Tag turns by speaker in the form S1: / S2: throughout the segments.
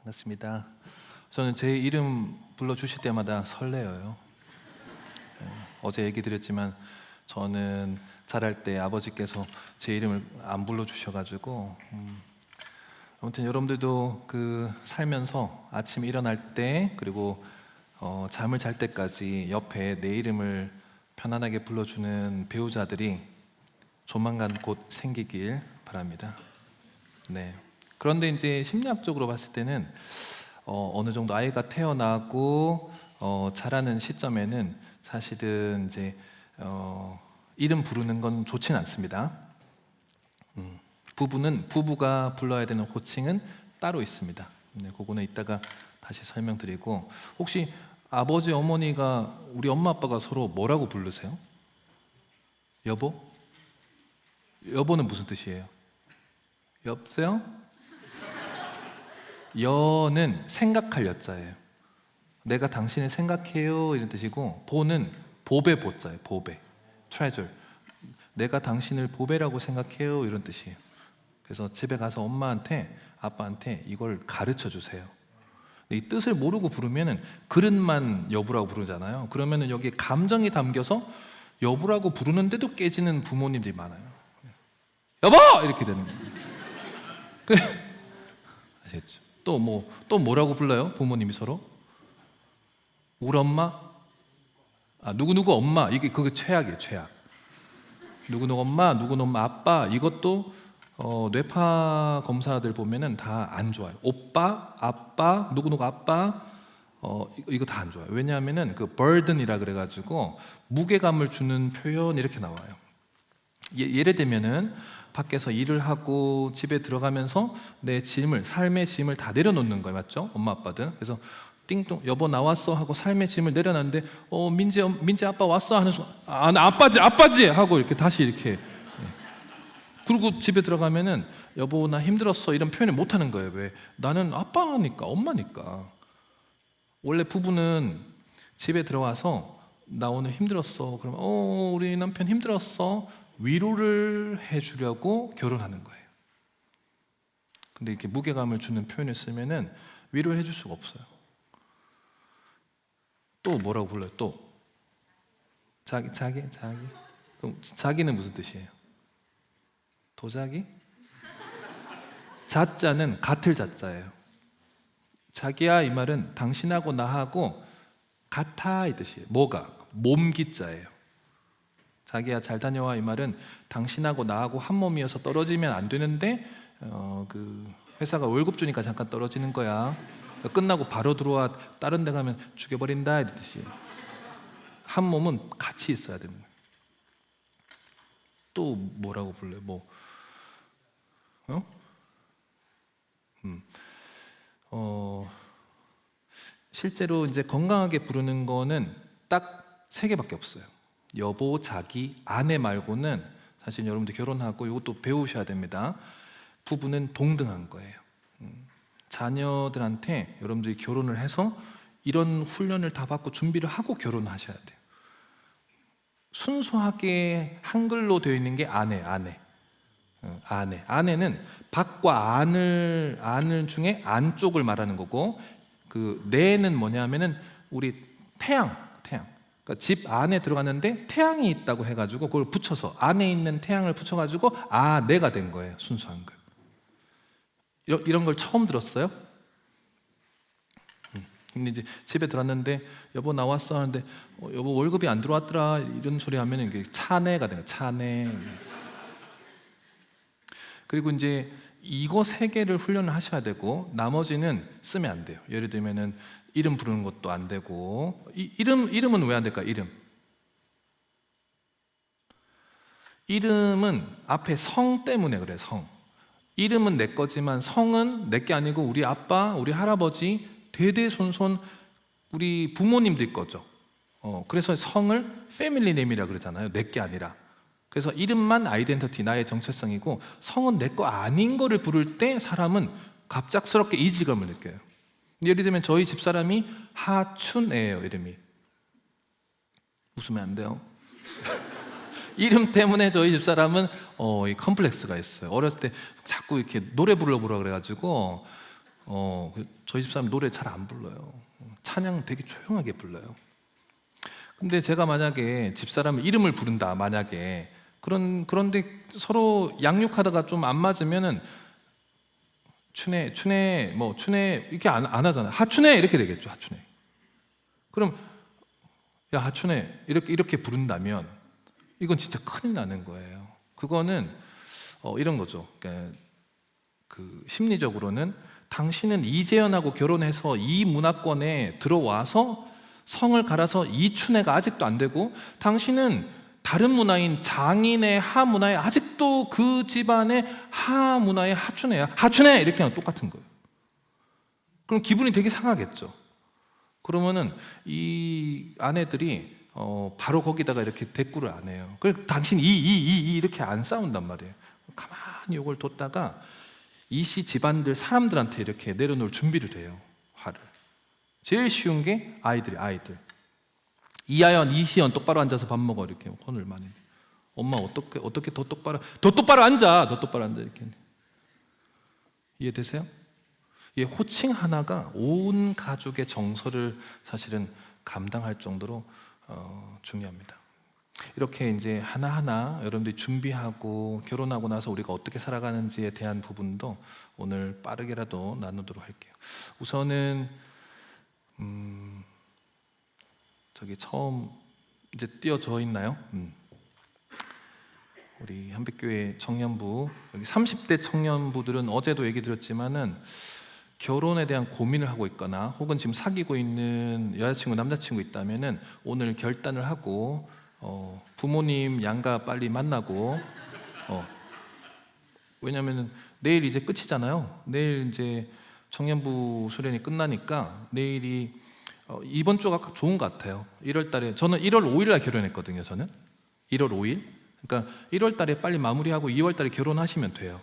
S1: 반갑습니다. 저는 제 이름 불러주실 때마다 설레어요. 어제 얘기 드렸지만 저는 자랄 때 아버지께서 제 이름을 안 불러주셔가지고 아무튼 여러분들도 살면서 아침에 일어날 때 그리고 잠을 잘 때까지 옆에 내 이름을 편안하게 불러주는 배우자들이 조만간 곧 생기길 바랍니다. 네. 그런데 이제 심리학적으로 봤을 때는 어느 정도 아이가 태어나고 자라는 시점에는 사실은 이제 이름 부르는 건 좋진 않습니다. 부부가 불러야 되는 호칭은 따로 있습니다. 네, 그거는 이따가 다시 설명드리고, 혹시 아버지 어머니가 우리 엄마 아빠가 서로 뭐라고 부르세요? 여보? 여보는 무슨 뜻이에요? 여보세요? 여는 생각할 여자예요. 내가 당신을 생각해요 이런 뜻이고, 보는 보배 보자예요. 보배, treasure. 내가 당신을 보배라고 생각해요 이런 뜻이에요. 그래서 집에 가서 엄마한테 아빠한테 이걸 가르쳐 주세요. 이 뜻을 모르고 부르면은 그릇만 여보라고 부르잖아요. 그러면은 여기에 감정이 담겨서 여보라고 부르는데도 깨지는 부모님들이 많아요. 여보! 이렇게 되는 거예요. 아시겠죠? 또 뭐라고 불러요? 부모님이 서로? 우리 엄마? 누구누구 엄마. 그게 최악이에요, 최악. 누구누구 엄마, 누구누구 엄마 아빠. 이것도 뇌파 검사들 보면은 다 안 좋아요. 오빠, 아빠, 누구누구 아빠. 이거 다 안 좋아요. 왜냐하면은 burden이라 그래가지고 무게감을 주는 표현 이렇게 나와요. 예를 들면은 밖에서 일을 하고 집에 들어가면서 내 짐을, 삶의 짐을 다 내려놓는 거예요. 맞죠? 엄마 아빠들. 그래서 띵동 여보 나왔어 하고 삶의 짐을 내려놨는데 민재 아빠 왔어 하는 순간 나 아빠지 하고 이렇게 다시 이렇게. 그리고 집에 들어가면은 여보 나 힘들었어 이런 표현을 못 하는 거예요. 왜? 나는 아빠니까, 엄마니까. 원래 부부는 집에 들어와서 나 오늘 힘들었어 그러면 우리 남편 힘들었어 위로를 해주려고 결혼하는 거예요. 근데 이렇게 무게감을 주는 표현을 쓰면은 위로를 해줄 수가 없어요. 또 뭐라고 불러요? 또 자기. 그럼 자기는 무슨 뜻이에요? 도자기? 자자는 같을 자자예요. 자기야 이 말은 당신하고 나하고 같아 이 뜻이에요. 뭐가? 몸기자예요. 자기야 잘 다녀와 이 말은 당신하고 나하고 한 몸이어서 떨어지면 안 되는데 회사가 월급 주니까 잠깐 떨어지는 거야. 끝나고 바로 들어와 다른 데 가면 죽여버린다 이 뜻이에요. 한 몸은 같이 있어야 되는 거예요. 또 뭐라고 불러요? 실제로 이제 건강하게 부르는 거는 딱 3개밖에 없어요. 여보, 자기, 아내 말고는 사실 여러분들 결혼하고 이것도 배우셔야 됩니다. 부부는 동등한 거예요. 자녀들한테 여러분들이 결혼을 해서 이런 훈련을 다 받고 준비를 하고 결혼하셔야 돼요. 순수하게 한글로 되어 있는 게 아내. 아내는 밖과 안을 중에 안쪽을 말하는 거고, 내는 뭐냐면은 우리 태양. 그러니까 집 안에 들어갔는데 태양이 있다고 해가지고 그걸 붙여서 안에 있는 태양을 붙여가지고 내가 된 거예요. 순수한 거. 이런 걸 처음 들었어요? 근데 이제 집에 들어왔는데 여보 나왔어 하는데 여보 월급이 안 들어왔더라 이런 소리 하면 이게 차내가 돼요. 차내. 그리고 이제 이거 3개를 훈련을 하셔야 되고 나머지는 쓰면 안 돼요. 예를 들면은 이름 부르는 것도 안 되고. 이름은 왜 안 될까? 이름은 앞에 성 때문에 그래. 성. 이름은 내 거지만 성은 내 게 아니고 우리 아빠, 우리 할아버지, 대대손손 우리 부모님들 거죠. 그래서 성을 패밀리 네임이라 그러잖아요. 내 게 아니라. 그래서 이름만 아이덴티티, 나의 정체성이고 성은 내 거 아닌 거를 부를 때 사람은 갑작스럽게 이질감을 느껴요. 예를 들면 저희 집사람이 하춘애예요. 이름이. 웃으면 안 돼요. 이름 때문에 저희 집사람은 이 컴플렉스가 있어요. 어렸을 때 자꾸 이렇게 노래 불러보라 그래가지고 저희 집사람 노래 잘 안 불러요. 찬양 되게 조용하게 불러요. 근데 제가 만약에 집사람 이름을 부른다, 만약에 그런데 서로 양육하다가 좀 안 맞으면은 춘혜 이렇게 안 하잖아요. 하춘혜 이렇게 되겠죠. 하춘혜. 그럼 야 하춘혜 이렇게 부른다면 이건 진짜 큰일 나는 거예요. 그거는 이런 거죠. 그러니까 그 심리적으로는 당신은 이재현하고 결혼해서 이 문화권에 들어와서 성을 갈아서 이춘혜가 아직도 안 되고, 당신은 다른 문화인 장인의 하문화에 아직도 그 집안의 하문화의 하춘혜야. 하춘혜 이렇게 하면 똑같은 거예요. 그럼 기분이 되게 상하겠죠. 그러면은 이 아내들이 바로 거기다가 이렇게 대꾸를 안 해요. 그래서 당신 이렇게 안 싸운단 말이에요. 가만히 이걸 뒀다가 이씨 집안들 사람들한테 이렇게 내려놓을 준비를 해요. 화를. 제일 쉬운 게 아이들. 이하연, 이시연 똑바로 앉아서 밥 먹어 이렇게 혼을 많이. 엄마 어떻게 더 똑바로 앉아. 이렇게. 이해되세요? 이 호칭 하나가 온 가족의 정서를 사실은 감당할 정도로 중요합니다. 이렇게 이제 하나하나 여러분들이 준비하고 결혼하고 나서 우리가 어떻게 살아가는지에 대한 부분도 오늘 빠르게라도 나누도록 할게요. 우선은 저기 처음 이제 띄어져 있나요? 우리 한빛교회 청년부, 여기 30대 청년부들은 어제도 얘기 드렸지만은 결혼에 대한 고민을 하고 있거나 혹은 지금 사귀고 있는 여자친구, 남자친구 있다면은 오늘 결단을 하고 부모님 양가 빨리 만나고 왜냐면은 내일 이제 끝이잖아요. 내일 이제 청년부 수련이 끝나니까 내일이 이번 주가 좋은 것 같아요. 1월 달에 저는 1월 5일 날 결혼했거든요. 저는 1월 5일. 그러니까 1월 달에 빨리 마무리하고 2월 달에 결혼하시면 돼요.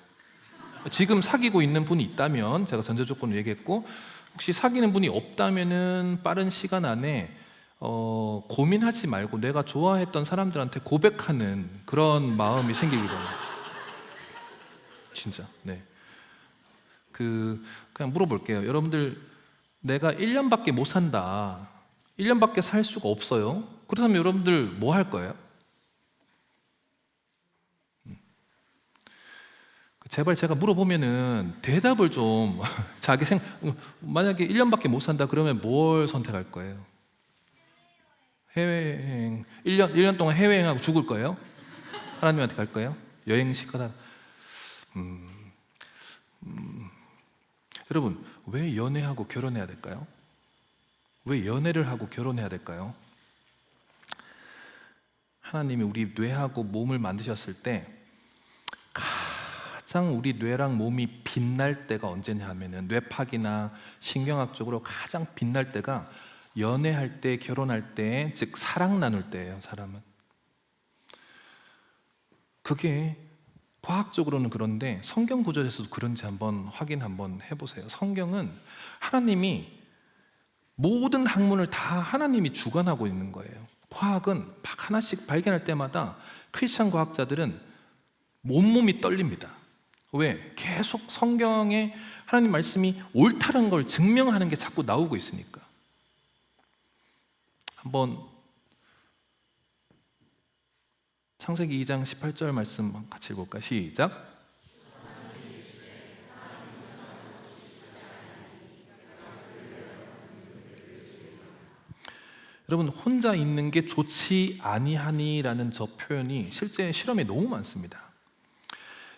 S1: 지금 사귀고 있는 분이 있다면 제가 전제 조건을 얘기했고, 혹시 사귀는 분이 없다면은 빠른 시간 안에 고민하지 말고 내가 좋아했던 사람들한테 고백하는 그런 마음이 생기길 바랍니다. 진짜. 네. 그냥 물어볼게요. 여러분들, 내가 1년밖에 못 산다. 1년밖에 살 수가 없어요. 그렇다면 여러분들 뭐 할 거예요? 제발 제가 물어보면은 대답을 좀 만약에 1년밖에 못 산다 그러면 뭘 선택할 거예요? 해외여행 1년 동안 해외여행하고 죽을 거예요? 하나님한테 갈 거예요? 여행식 하다. 여러분, 왜 연애하고 결혼해야 될까요? 왜 연애를 하고 결혼해야 될까요? 하나님이 우리 뇌하고 몸을 만드셨을 때 가장 우리 뇌랑 몸이 빛날 때가 언제냐 하면은, 뇌파기나 신경학적으로 가장 빛날 때가 연애할 때, 결혼할 때, 즉 사랑 나눌 때예요. 사람은 그게 과학적으로는 그런데 성경 구절에서도 그런지 한번 확인 한번 해보세요. 성경은 하나님이 모든 학문을 다 하나님이 주관하고 있는 거예요. 과학은 막 하나씩 발견할 때마다 크리스천 과학자들은 온몸이 떨립니다. 왜? 계속 성경에 하나님 말씀이 옳다는 걸 증명하는 게 자꾸 나오고 있으니까. 한번 창세기 2장 18절 말씀 같이 읽어볼까요? 시작. 여러분, 혼자 있는 게 좋지 아니하니라는 저 표현이 실제 실험에 너무 많습니다.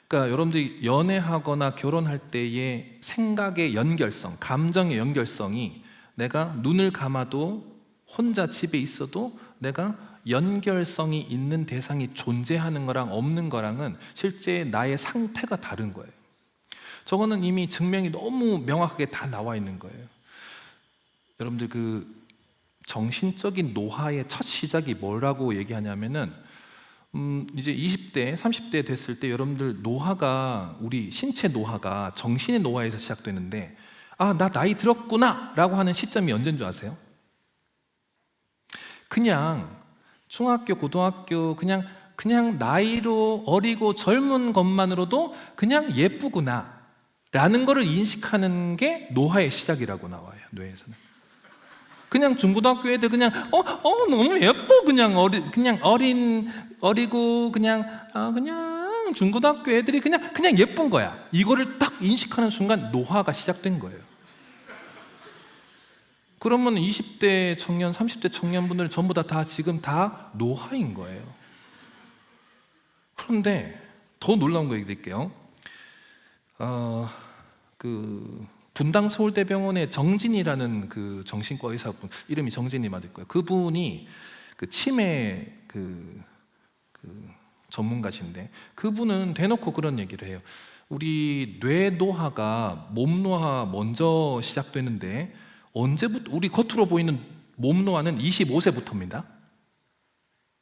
S1: 그러니까 여러분들이 연애하거나 결혼할 때의 생각의 연결성, 감정의 연결성이 내가 눈을 감아도 혼자 집에 있어도 내가 연결성이 있는 대상이 존재하는 거랑 없는 거랑은 실제 나의 상태가 다른 거예요. 저거는 이미 증명이 너무 명확하게 다 나와 있는 거예요. 여러분들, 그 정신적인 노화의 첫 시작이 뭐라고 얘기하냐면은 이제 20대, 30대 됐을 때 여러분들 노화가, 우리 신체 노화가 정신의 노화에서 시작되는데, 아, 나 나이 들었구나 라고 하는 시점이 언제인 줄 아세요? 그냥 중학교, 고등학교 그냥 나이로 어리고 젊은 것만으로도 그냥 예쁘구나, 라는 거를 인식하는 게 노화의 시작이라고 나와요, 뇌에서는. 그냥 중고등학교 애들 그냥 너무 예뻐, 그냥 어리고 그냥 중고등학교 애들이 그냥 예쁜 거야. 이거를 딱 인식하는 순간 노화가 시작된 거예요. 그러면 20대 청년, 30대 청년분들 전부 다 지금 다 노화인 거예요. 그런데 더 놀라운 거 얘기드릴게요. 그 분당 서울대병원의 정진이라는 그 정신과 의사분, 이름이 정진이 맞을 거예요. 그분이 그 치매 그 전문가신데, 그분은 대놓고 그런 얘기를 해요. 우리 뇌 노화가 몸 노화 먼저 시작되는데, 언제부터? 우리 겉으로 보이는 몸 노화는 25세부터입니다. 다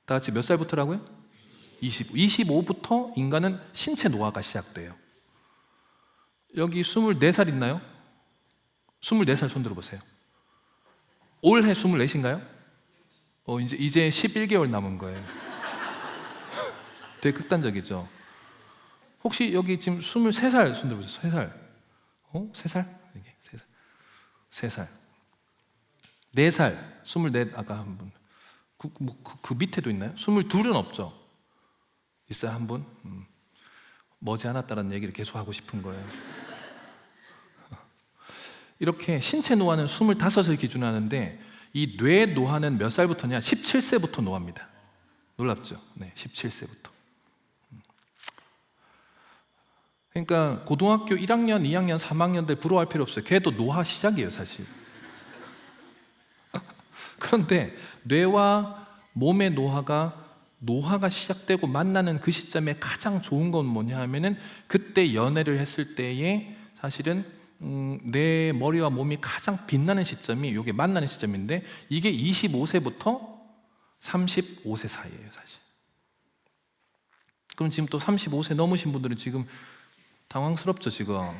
S1: 같이 몇 살부터라고요? 25부터 인간은 신체 노화가 시작돼요. 여기 24살 있나요? 24살 손 들어보세요. 올해 24인가요? 이제 11개월 남은 거예요. 되게 극단적이죠. 혹시 여기 지금 23살 손 들어보세요. 3살. 3살? 이게 3살. 4살. 24, 아까 한 분. 그 밑에도 있나요? 22은 없죠? 있어요, 한 분? 머지않았다는 얘기를 계속 하고 싶은 거예요. 이렇게 신체 노화는 25을 기준으로 하는데, 이 뇌 노화는 몇 살부터냐? 17세부터 노화입니다. 놀랍죠? 네, 17세부터. 그러니까 고등학교 1학년, 2학년, 3학년 때 부러워할 필요 없어요. 걔도 노화 시작이에요, 사실. 그런데 뇌와 몸의 노화가 시작되고 만나는 그 시점에 가장 좋은 건 뭐냐 하면은, 그때 연애를 했을 때에 사실은 내 머리와 몸이 가장 빛나는 시점이 이게 만나는 시점인데, 이게 25세부터 35세 사이예요, 사실. 그럼 지금 또 35세 넘으신 분들은 지금 당황스럽죠, 지금.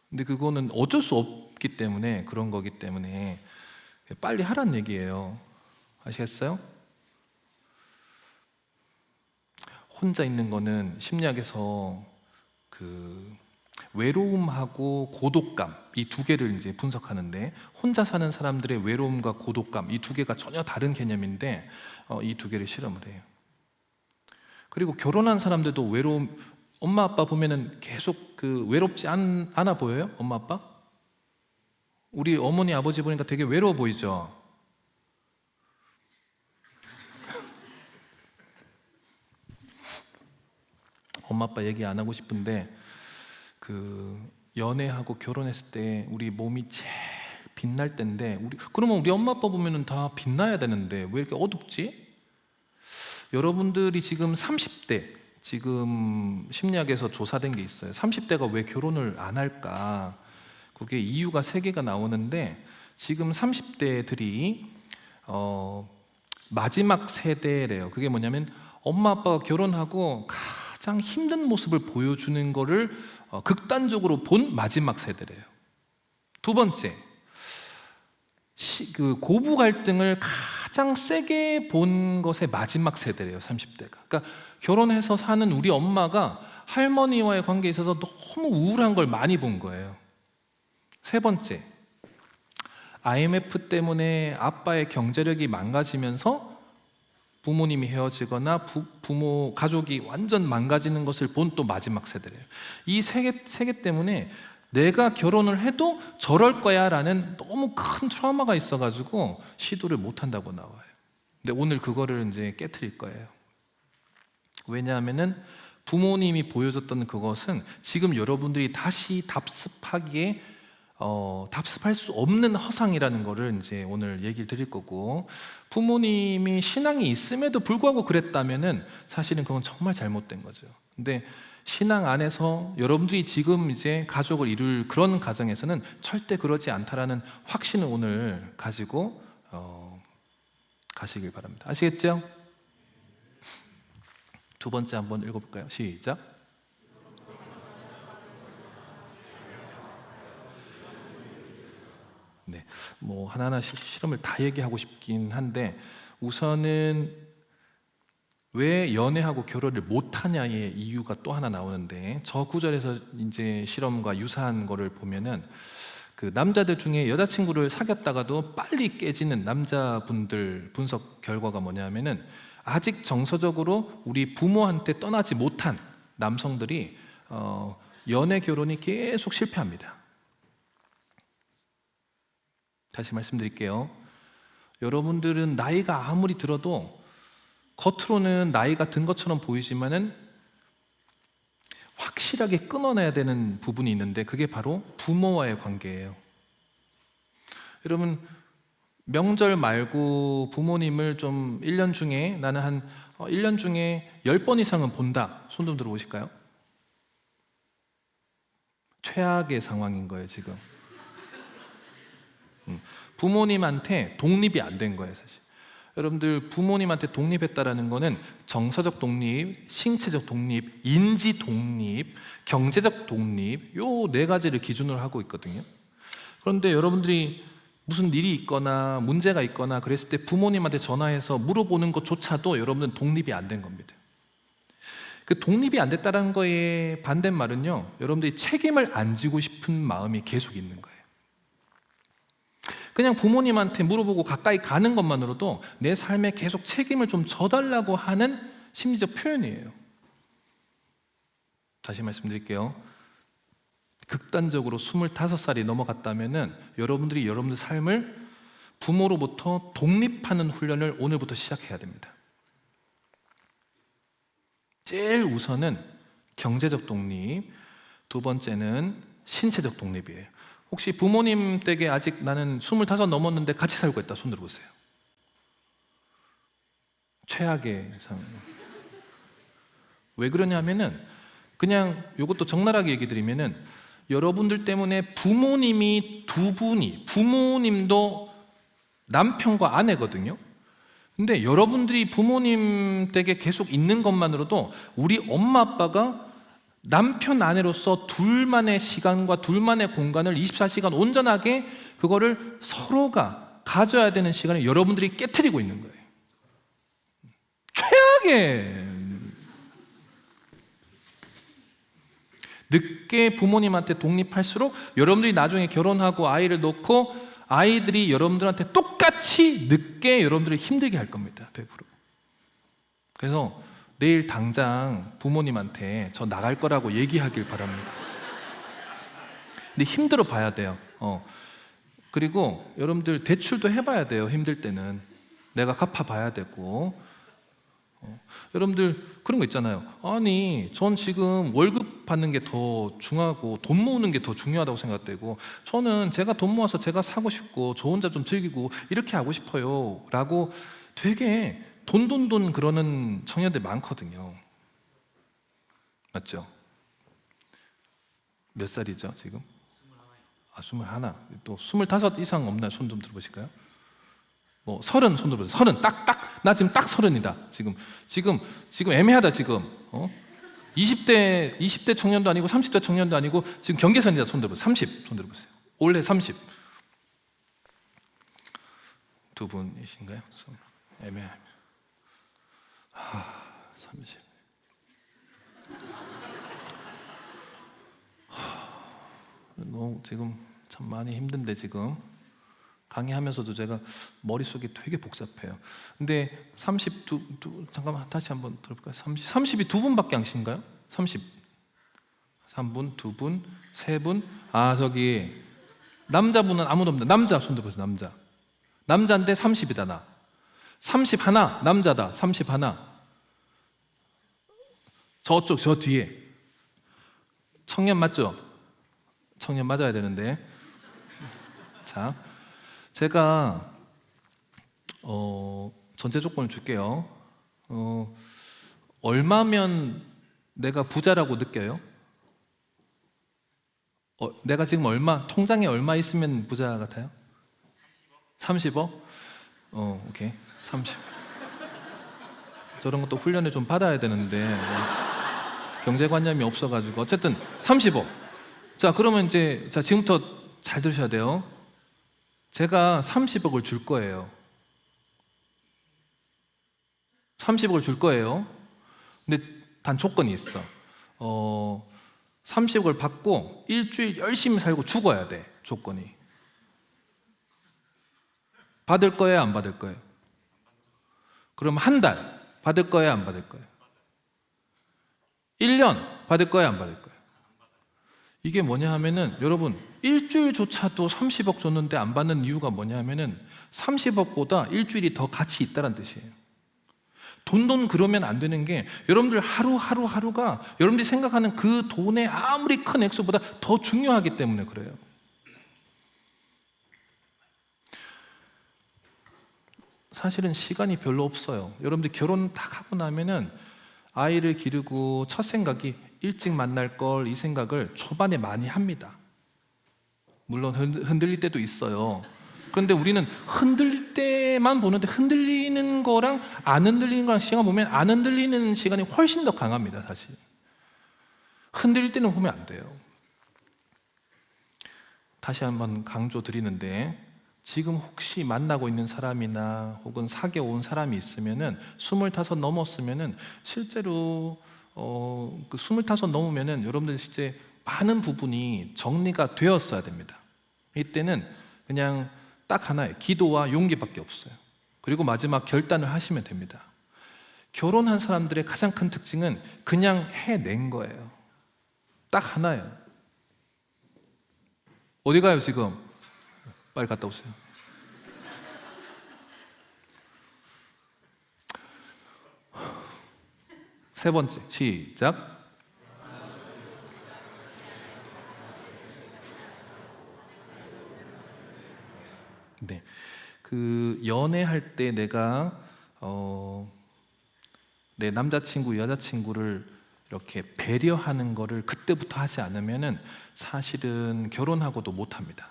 S1: 근데 그거는 어쩔 수 없기 때문에, 그런 거기 때문에 빨리 하란 얘기예요. 아시겠어요? 혼자 있는 거는 심리학에서 그 외로움하고 고독감, 이 두 개를 이제 분석하는데, 혼자 사는 사람들의 외로움과 고독감, 이 두 개가 전혀 다른 개념인데, 이 두 개를 실험을 해요. 그리고 결혼한 사람들도 엄마 아빠 보면은 계속 그 외롭지 않아 보여요? 엄마 아빠? 우리 어머니 아버지 보니까 되게 외로워 보이죠? 엄마 아빠 얘기 안 하고 싶은데, 그 연애하고 결혼했을 때 우리 몸이 제일 빛날 때인데, 그러면 우리 엄마 아빠 보면은 다 빛나야 되는데 왜 이렇게 어둡지? 여러분들이 지금 30대, 지금 심리학에서 조사된 게 있어요. 30대가 왜 결혼을 안 할까? 그게 이유가 3개가 나오는데, 지금 30대들이 마지막 세대래요. 그게 뭐냐면, 엄마 아빠가 결혼하고 가장 힘든 모습을 보여주는 거를 극단적으로 본 마지막 세대래요. 두 번째, 그 고부 갈등을 가장 세게 본 것의 마지막 세대래요, 30대가. 그러니까 결혼해서 사는 우리 엄마가 할머니와의 관계에 있어서 너무 우울한 걸 많이 본 거예요. 세 번째, IMF 때문에 아빠의 경제력이 망가지면서 부모님이 헤어지거나 부모 가족이 완전 망가지는 것을 본 또 마지막 세대래요. 이 세 개 때문에 내가 결혼을 해도 저럴 거야 라는 너무 큰 트라우마가 있어가지고 시도를 못 한다고 나와요. 근데 오늘 그거를 이제 깨트릴 거예요. 왜냐하면은 부모님이 보여줬던 그것은 지금 여러분들이 다시 답습하기에 답습할 수 없는 허상이라는 거를 이제 오늘 얘기를 드릴 거고, 부모님이 신앙이 있음에도 불구하고 그랬다면은 사실은 그건 정말 잘못된 거죠. 근데 신앙 안에서 여러분들이 지금 이제 가족을 이룰 그런 가정에서는 절대 그러지 않다라는 확신을 오늘 가지고 가시길 바랍니다. 아시겠죠? 두 번째 한번 읽어볼까요? 시작. 네, 뭐 하나하나 실험을 다 얘기하고 싶긴 한데, 우선은 왜 연애하고 결혼을 못하냐의 이유가 또 하나 나오는데, 저 구절에서 이제 실험과 유사한 거를 보면은 그 남자들 중에 여자친구를 사귀었다가도 빨리 깨지는 남자분들 분석 결과가 뭐냐면은, 아직 정서적으로 우리 부모한테 떠나지 못한 남성들이 연애 결혼이 계속 실패합니다. 다시 말씀드릴게요. 여러분들은 나이가 아무리 들어도 겉으로는 나이가 든 것처럼 보이지만은 확실하게 끊어내야 되는 부분이 있는데, 그게 바로 부모와의 관계예요. 여러분, 명절 말고 부모님을 좀 1년 중에, 나는 한 1년 중에 10번 이상은 본다, 손 좀 들어보실까요? 최악의 상황인 거예요 지금. 부모님한테 독립이 안 된 거예요 사실. 여러분들, 부모님한테 독립했다라는 거는 정서적 독립, 신체적 독립, 인지 독립, 경제적 독립, 요 네 가지를 기준으로 하고 있거든요. 그런데 여러분들이 무슨 일이 있거나 문제가 있거나 그랬을 때 부모님한테 전화해서 물어보는 것조차도 여러분들은 독립이 안 된 겁니다. 그 독립이 안 됐다는 거에 반대말은요, 여러분들이 책임을 안 지고 싶은 마음이 계속 있는 거예요. 그냥 부모님한테 물어보고 가까이 가는 것만으로도 내 삶에 계속 책임을 좀 져달라고 하는 심리적 표현이에요. 다시 말씀드릴게요. 극단적으로 25살이 넘어갔다면은 여러분들이 여러분들 삶을 부모로부터 독립하는 훈련을 오늘부터 시작해야 됩니다. 제일 우선은 경제적 독립, 두 번째는 신체적 독립이에요. 혹시 부모님 댁에 아직 나는 25 넘었는데 같이 살고 있다, 손 들어보세요. 최악의 상황. 왜 그러냐면은, 그냥 이것도 적나라하게 얘기 드리면은, 여러분들 때문에 부모님이 두 분이, 부모님도 남편과 아내거든요. 근데 여러분들이 부모님 댁에 계속 있는 것만으로도 우리 엄마 아빠가 남편 아내로서 둘만의 시간과 둘만의 공간을 24시간 온전하게 그거를 서로가 가져야 되는 시간을 여러분들이 깨트리고 있는 거예요. 최악의. 늦게 부모님한테 독립할수록 여러분들이 나중에 결혼하고 아이를 놓고 아이들이 여러분들한테 똑같이 늦게 여러분들을 힘들게 할 겁니다. 100%. 그래서 내일 당장 부모님한테 저 나갈 거라고 얘기하길 바랍니다. 근데 힘들어 봐야 돼요. 그리고 여러분들 대출도 해봐야 돼요. 힘들 때는 내가 갚아봐야 되고. 여러분들 그런 거 있잖아요. 아니, 전 지금 월급 받는 게 더 중요하고 돈 모으는 게 더 중요하다고 생각되고, 저는 제가 돈 모아서 제가 사고 싶고 저 혼자 좀 즐기고 이렇게 하고 싶어요 라고 되게 돈 그러는 청년들 많거든요. 맞죠? 몇 살이죠 지금? 21. 또 25 이상 없나요? 손 좀 들어보실까요? 30 손 들어보세요. 30. 나 지금 딱 30이다. 지금 애매하다 지금. 20대 청년도 아니고 30대 청년도 아니고 지금 경계선이다. 손 들어보세요. 30 손 들어보세요. 올해 30. 두 분이신가요? 애매합니다. 30. 너무 지금 참 많이 힘든데, 지금 강의하면서도 제가 머릿속이 되게 복잡해요. 근데 잠깐만 다시 한번 들어볼까요? 30이 두 분밖에 안 계신가요? 30. 3분, 2분, 3분. 저기 남자분은 아무도 없는데, 남자 손 들어보세요. 남자인데 30이다. 나 31. 남자다. 31. 저쪽 저 뒤에 청년 맞죠? 청년 맞아야 되는데. 자, 제가 전제 조건을 줄게요. 얼마면 내가 부자라고 느껴요? 내가 지금 통장에 얼마 있으면 부자 같아요? 30억? 오케이. 30. 저런 것도 훈련을 좀 받아야 되는데 경제관념이 없어가지고, 어쨌든 30억. 자, 그러면 이제 지금부터 잘 들으셔야 돼요. 제가 30억을 줄 거예요. 30억을 줄 거예요. 근데 단 조건이 있어. 30억을 받고 일주일 열심히 살고 죽어야 돼. 조건이. 받을 거예요, 안 받을 거예요? 그럼 한 달 받을 거예요, 안 받을 거예요? 1년 받을 거예요, 안 받을 거예요? 이게 뭐냐 하면은 여러분 일주일조차도 30억 줬는데 안 받는 이유가 뭐냐 하면은 30억보다 일주일이 더 가치 있다는 뜻이에요. 돈 그러면 안 되는 게 여러분들 하루가 여러분들이 생각하는 그 돈의 아무리 큰 액수보다 더 중요하기 때문에 그래요. 사실은 시간이 별로 없어요. 여러분들 결혼 딱 하고 나면은 아이를 기르고 첫 생각이 일찍 만날 걸, 이 생각을 초반에 많이 합니다. 물론 흔들릴 때도 있어요. 그런데 우리는 흔들릴 때만 보는데 흔들리는 거랑 안 흔들리는 거랑 시간 보면 안 흔들리는 시간이 훨씬 더 강합니다. 사실 흔들릴 때는 보면 안 돼요. 다시 한번 강조드리는데, 지금 혹시 만나고 있는 사람이나 혹은 사귀어 온 사람이 있으면은 25 넘었으면은 실제로 그 25 넘으면은 여러분들 실제 많은 부분이 정리가 되었어야 됩니다. 이때는 그냥 딱 하나예요. 기도와 용기밖에 없어요. 그리고 마지막 결단을 하시면 됩니다. 결혼한 사람들의 가장 큰 특징은 그냥 해낸 거예요. 딱 하나예요. 어디 가요 지금? 빨리 갔다 오세요. 세 번째, 시작. 네, 그 연애할 때 내가 내 남자친구, 여자친구를 이렇게 배려하는 거를 그때부터 하지 않으면은 사실은 결혼하고도 못합니다.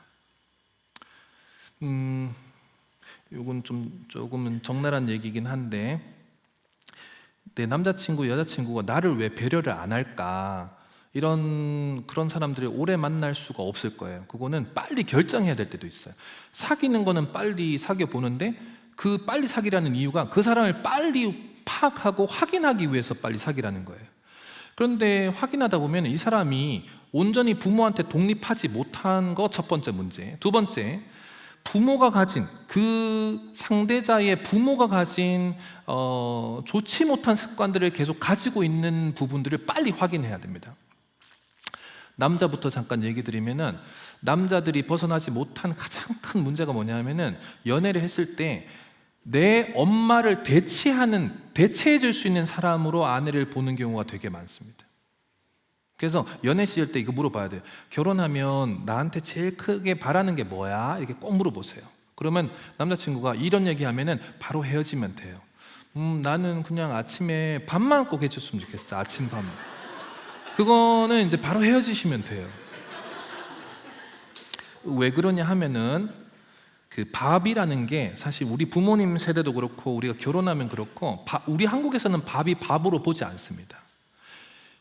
S1: 요건 조금은 적나라한 얘기긴 한데, 내 남자친구, 여자친구가 나를 왜 배려를 안 할까? 그런 사람들이 오래 만날 수가 없을 거예요. 그거는 빨리 결정해야 될 때도 있어요. 사귀는 거는 빨리 사귀어 보는데 그 빨리 사귀라는 이유가 그 사람을 빨리 파악하고 확인하기 위해서 빨리 사귀라는 거예요. 그런데 확인하다 보면 이 사람이 온전히 부모한테 독립하지 못한 거 첫 번째 문제. 두 번째, 부모가 가진, 그 상대자의 부모가 가진 좋지 못한 습관들을 계속 가지고 있는 부분들을 빨리 확인해야 됩니다. 남자부터 잠깐 얘기 드리면은, 남자들이 벗어나지 못한 가장 큰 문제가 뭐냐면은 연애를 했을 때 내 엄마를 대체해 줄 수 있는 사람으로 아내를 보는 경우가 되게 많습니다. 그래서 연애 시절 때 이거 물어봐야 돼요. 결혼하면 나한테 제일 크게 바라는 게 뭐야? 이렇게 꼭 물어보세요. 그러면 남자친구가 이런 얘기하면은 바로 헤어지면 돼요. 나는 그냥 아침에 밥만 꼭 해줬으면 좋겠어. 아침 밥만. 그거는 이제 바로 헤어지시면 돼요. 왜 그러냐 하면은 그 밥이라는 게 사실 우리 부모님 세대도 그렇고 우리가 결혼하면 그렇고 우리 한국에서는 밥이 밥으로 보지 않습니다.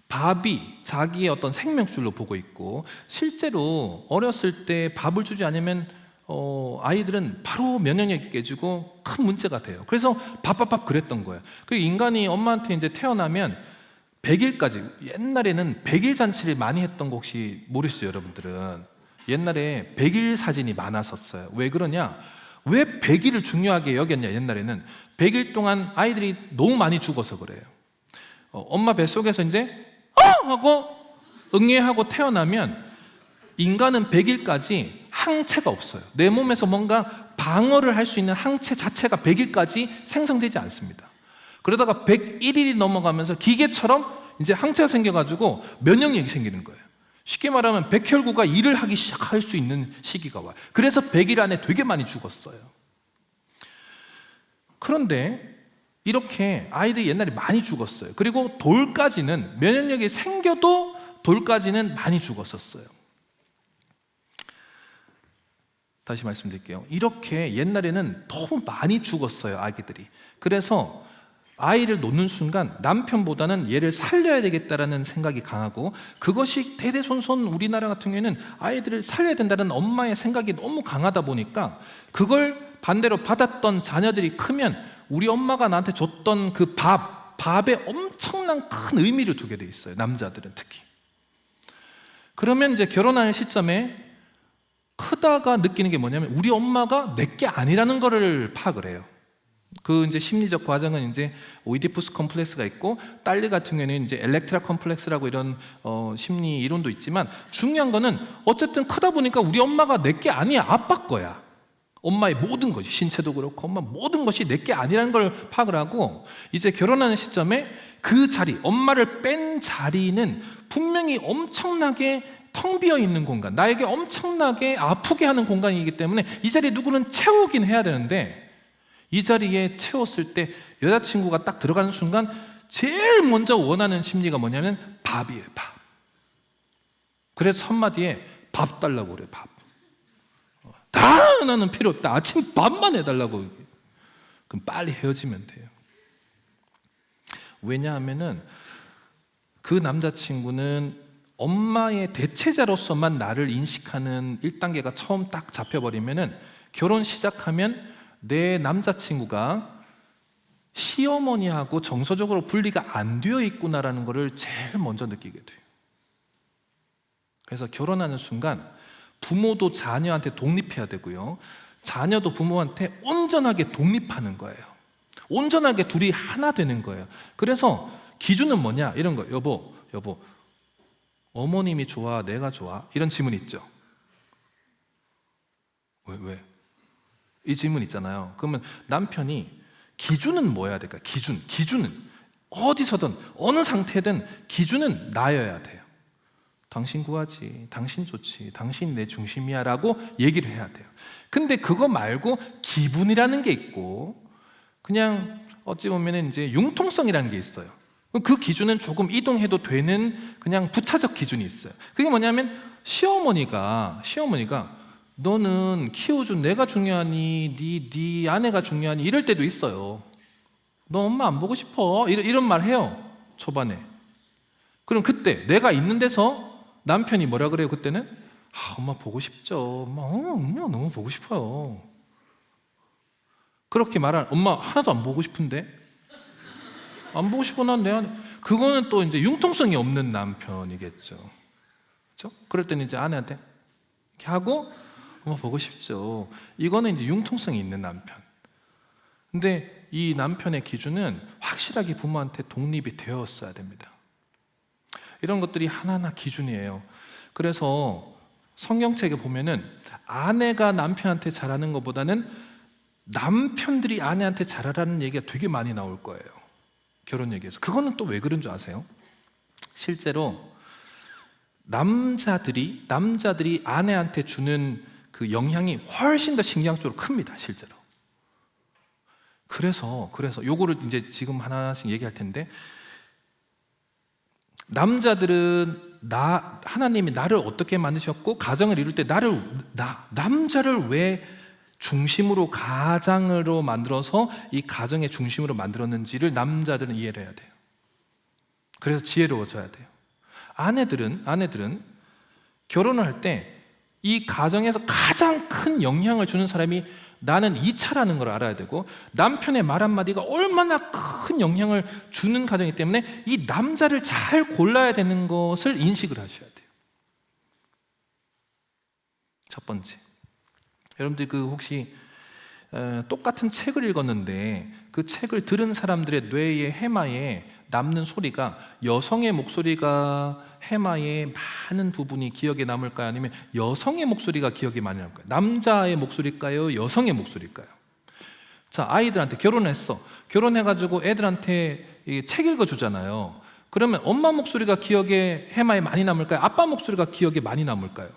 S1: 밥이 자기의 어떤 생명줄로 보고 있고, 실제로 어렸을 때 밥을 주지 않으면 아이들은 바로 면역력이 깨지고 큰 문제가 돼요. 그래서 밥 그랬던 거예요. 그 인간이 엄마한테 이제 태어나면 100일까지, 옛날에는 100일 잔치를 많이 했던 거 혹시 모르시죠 여러분들은? 옛날에 100일 사진이 많았었어요. 왜 그러냐? 왜 100일을 중요하게 여겼냐? 옛날에는 100일 동안 아이들이 너무 많이 죽어서 그래요. 엄마 뱃속에서 이제 하고 응애하고 태어나면 인간은 100일까지 항체가 없어요. 내 몸에서 뭔가 방어를 할 수 있는 항체 자체가 100일까지 생성되지 않습니다. 그러다가 101일이 넘어가면서 기계처럼 이제 항체가 생겨가지고 면역력이 생기는 거예요. 쉽게 말하면 백혈구가 일을 하기 시작할 수 있는 시기가 와요. 그래서 100일 안에 되게 많이 죽었어요. 그런데 이렇게 아이들이 옛날에 많이 죽었어요. 그리고 돌까지는, 면역력이 생겨도 돌까지는 많이 죽었었어요. 다시 말씀드릴게요. 이렇게 옛날에는 너무 많이 죽었어요, 아기들이. 그래서 아이를 놓는 순간 남편보다는 얘를 살려야 되겠다라는 생각이 강하고, 그것이 대대손손 우리나라 같은 경우에는 아이들을 살려야 된다는 엄마의 생각이 너무 강하다 보니까 그걸 반대로 받았던 자녀들이 크면 우리 엄마가 나한테 줬던 그 밥에 엄청난 큰 의미를 두게 돼 있어요. 남자들은 특히. 그러면 이제 결혼하는 시점에 크다가 느끼는 게 뭐냐면 우리 엄마가 내게 아니라는 거를 파악을 해요. 그 이제 심리적 과정은 이제 오이디푸스 컴플렉스가 있고, 딸리 같은 경우에는 이제 엘렉트라 컴플렉스라고 이런 심리 이론도 있지만, 중요한 거는 어쨌든 크다 보니까 우리 엄마가 내게 아니야, 아빠 거야. 엄마의 모든 것이, 신체도 그렇고 엄마 모든 것이 내게 아니라는 걸 파악을 하고, 이제 결혼하는 시점에 그 자리, 엄마를 뺀 자리는 분명히 엄청나게 텅 비어 있는 공간, 나에게 엄청나게 아프게 하는 공간이기 때문에 이 자리에 누구는 채우긴 해야 되는데, 이 자리에 채웠을 때 여자친구가 딱 들어가는 순간 제일 먼저 원하는 심리가 뭐냐면 밥이에요, 밥. 그래서 첫마디에 밥 달라고 그래요, 밥. 나는 필요 없다, 아침 밥만 해달라고. 그럼 빨리 헤어지면 돼요. 왜냐하면은 그 남자친구는 엄마의 대체자로서만 나를 인식하는 1단계가 처음 딱 잡혀버리면은, 결혼 시작하면 내 남자친구가 시어머니하고 정서적으로 분리가 안 되어 있구나라는 것을 제일 먼저 느끼게 돼요. 그래서 결혼하는 순간 부모도 자녀한테 독립해야 되고요, 자녀도 부모한테 온전하게 독립하는 거예요. 온전하게 둘이 하나 되는 거예요. 그래서 기준은 뭐냐, 이런 거. 여보 어머님이 좋아, 내가 좋아? 이런 질문 있죠. 왜? 이 질문 있잖아요. 그러면 남편이 기준은 뭐여야 될까? 기준은 어디서든 어느 상태든 기준은 나여야 돼요. 당신 구하지, 당신 좋지, 당신 내 중심이야 라고 얘기를 해야 돼요. 근데 그거 말고 기분이라는 게 있고, 그냥 어찌 보면 이제 융통성이라는 게 있어요. 그 기준은 조금 이동해도 되는 그냥 부차적 기준이 있어요. 그게 뭐냐면 시어머니가 너는 키워준 내가 중요하니 네 아내가 중요하니 이럴 때도 있어요. 너 엄마 안 보고 싶어? 이런 말 해요, 초반에. 그럼 그때 내가 있는 데서 남편이 뭐라 그래요? 그때는 엄마 보고 싶죠. 엄마 너무 보고 싶어요. 그렇게 말하는 엄마 하나도 안 보고 싶은데? 안 보고 싶어, 난 내 아내. 그거는 또 이제 융통성이 없는 남편이겠죠. 그렇죠? 그럴 때는 이제 아내한테 이렇게 하고 엄마 보고 싶죠. 이거는 이제 융통성이 있는 남편. 근데 이 남편의 기준은 확실하게 부모한테 독립이 되었어야 됩니다. 이런 것들이 하나하나 기준이에요. 그래서 성경책에 보면은 아내가 남편한테 잘하는 것보다는 남편들이 아내한테 잘하라는 얘기가 되게 많이 나올 거예요, 결혼 얘기에서. 그거는 또 왜 그런 줄 아세요? 실제로 남자들이 아내한테 주는 그 영향이 훨씬 더 신경적으로 큽니다, 실제로. 그래서 요거를 이제 지금 하나씩 얘기할 텐데, 남자들은 하나님이 나를 어떻게 만드셨고 가정을 이룰 때 남자를 왜 중심으로, 가장으로 만들어서 이 가정의 중심으로 만들었는지를 남자들은 이해를 해야 돼요. 그래서 지혜로워져야 돼요. 아내들은 결혼을 할 때 이 가정에서 가장 큰 영향을 주는 사람이 나는 이차라는 걸 알아야 되고, 남편의 말 한마디가 얼마나 큰 영향을 주는 가정이기 때문에 이 남자를 잘 골라야 되는 것을 인식을 하셔야 돼요. 첫 번째, 여러분들 혹시 똑같은 책을 읽었는데 그 책을 들은 사람들의 뇌의 해마에 남는 소리가, 여성의 목소리가 해마의 많은 부분이 기억에 남을까요? 아니면 여성의 목소리가 기억에 많이 남을까요? 남자의 목소리일까요? 여성의 목소리일까요? 자, 아이들한테 결혼해가지고 애들한테 책 읽어주잖아요. 그러면 엄마 목소리가 기억에, 해마에 많이 남을까요? 아빠 목소리가 기억에 많이 남을까요?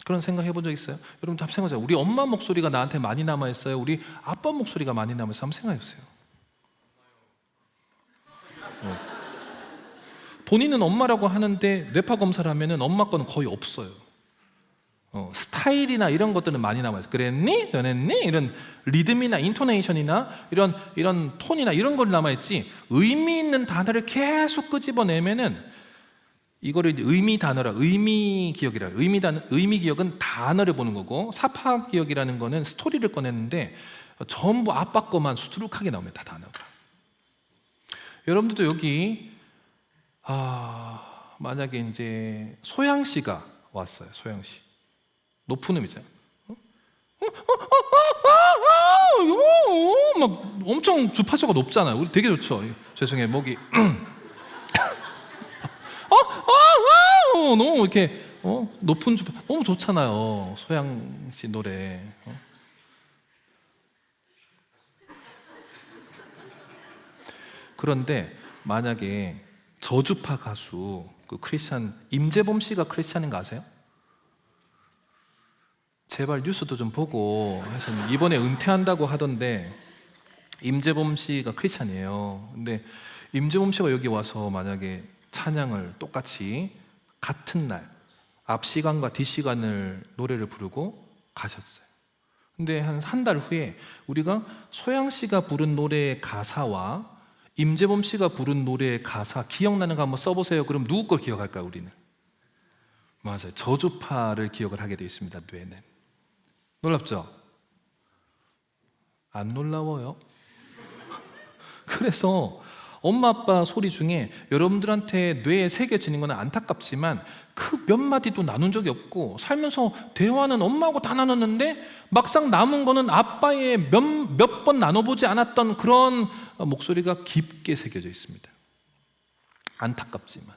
S1: 그런 생각 해본 적 있어요? 여러분 한번 생각해보세요. 우리 엄마 목소리가 나한테 많이 남아있어요? 우리 아빠 목소리가 많이 남아있어요? 한번 생각해보세요. 본인은 엄마라고 하는데 뇌파 검사를 하면은 엄마 거는 거의 없어요. 스타일이나 이런 것들은 많이 남아있어요. 그랬니? 변했니? 이런 리듬이나 인토네이션이나 이런 톤이나 이런 걸 남아있지, 의미 있는 단어를 계속 끄집어내면은 이거를 이제 의미 단어라, 의미 기억이라. 의미 기억은 단어를 보는 거고, 사파 기억이라는 거는 스토리를 꺼냈는데 전부 아빠 거만 수두룩하게 나옵니다, 단어가. 여러분들도 여기 만약에 이제 소양 씨가 왔어요. 소양 씨. 높은 음이잖아요. 막 엄청 주파수가 높잖아요. 우리 되게 좋죠. 죄송해요, 목이. 너무 이렇게 높은 주파 너무 좋잖아요. 소양 씨 노래. 그런데 만약에 저주파 가수 그 크리스찬 임재범 씨가 크리스찬인 거 아세요? 제발 뉴스도 좀 보고 해서 이번에 은퇴한다고 하던데, 임재범 씨가 크리스찬이에요. 근데 임재범 씨가 여기 와서 만약에 찬양을 똑같이 같은 날 앞 시간과 뒷 시간을 노래를 부르고 가셨어요. 근데 한 달 후에 우리가 소양 씨가 부른 노래의 가사와 임재범 씨가 부른 노래의 가사 기억나는 거 한번 써보세요. 그럼 누구 걸 기억할까요? 우리는 맞아요, 저주파를 기억을 하게 되어 있습니다. 뇌는. 놀랍죠? 안 놀라워요? 그래서 엄마 아빠 소리 중에 여러분들한테 뇌에 새겨지는 건 안타깝지만 그 몇 마디도 나눈 적이 없고, 살면서 대화는 엄마하고 다 나눴는데 막상 남은 거는 아빠의 몇 번 나눠보지 않았던 그런 목소리가 깊게 새겨져 있습니다. 안타깝지만.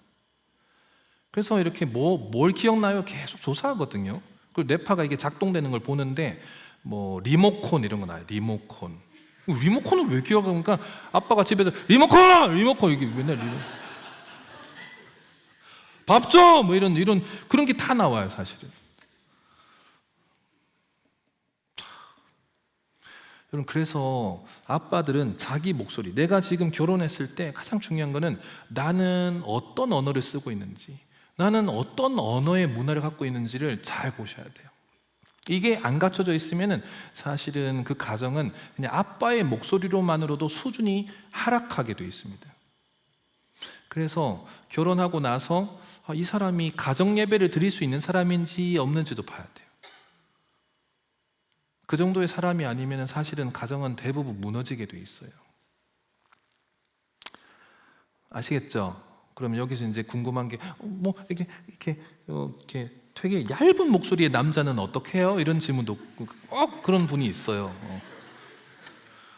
S1: 그래서 이렇게 뭘 기억나요? 계속 조사하거든요. 그리고 뇌파가 이게 작동되는 걸 보는데 뭐 리모콘 이런 거 나와요. 리모콘을 왜 기억하니까 아빠가 집에서 리모콘 이게 맨날 밥 줘! 뭐 이런 그런 게 다 나와요, 사실은. 여러분, 그래서 아빠들은 자기 목소리, 내가 지금 결혼했을 때 가장 중요한 거는 나는 어떤 언어를 쓰고 있는지, 나는 어떤 언어의 문화를 갖고 있는지를 잘 보셔야 돼요. 이게 안 갖춰져 있으면은 사실은 그 가정은 그냥 아빠의 목소리로만으로도 수준이 하락하게 돼 있습니다. 그래서 결혼하고 나서 이 사람이 가정 예배를 드릴 수 있는 사람인지 없는지도 봐야 돼요. 그 정도의 사람이 아니면 사실은 가정은 대부분 무너지게 돼 있어요. 아시겠죠? 그럼 여기서 이제 궁금한 게 이렇게 되게 얇은 목소리의 남자는 어떻게 해요? 이런 질문도 그런 분이 있어요.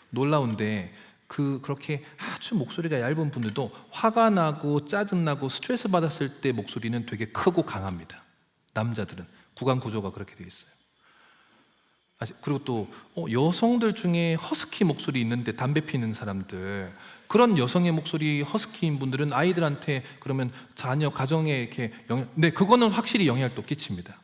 S1: 놀라운데 그렇게 아주 목소리가 얇은 분들도 화가 나고 짜증나고 스트레스 받았을 때 목소리는 되게 크고 강합니다. 남자들은 구강 구조가 그렇게 되어 있어요. 그리고 또 여성들 중에 허스키 목소리 있는데 담배 피는 사람들, 그런 여성의 목소리 허스키인 분들은 아이들한테 그러면 자녀 가정에 이렇게 그거는 확실히 영향을 또 끼칩니다.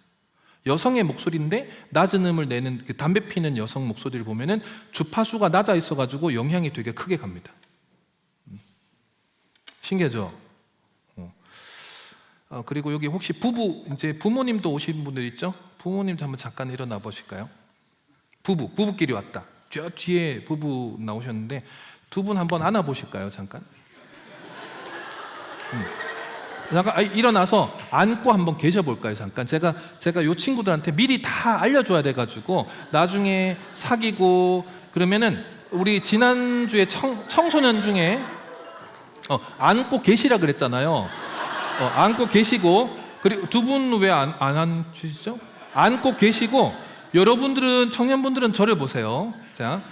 S1: 여성의 목소리인데 낮은 음을 내는 그 담배 피는 여성 목소리를 보면은 주파수가 낮아 있어가지고 영향이 되게 크게 갑니다. 신기하죠? 그리고 여기 혹시 이제 부모님도 오신 분들 있죠? 부모님도 한번 잠깐 일어나 보실까요? 부부끼리 왔다. 저 뒤에 부부 나오셨는데 두 분 한번 안아 보실까요? 잠깐. 잠깐 일어나서 안고 한번 계셔 볼까요? 잠깐. 제가 이 친구들한테 미리 다 알려줘야 돼가지고 나중에 사귀고 그러면은 우리 지난주에 청소년 중에 안고 계시라 그랬잖아요. 안고 계시고, 그리고 두 분 왜 안 앉으시죠? 안고 계시고, 여러분들은 청년분들은 저를 보세요. 자,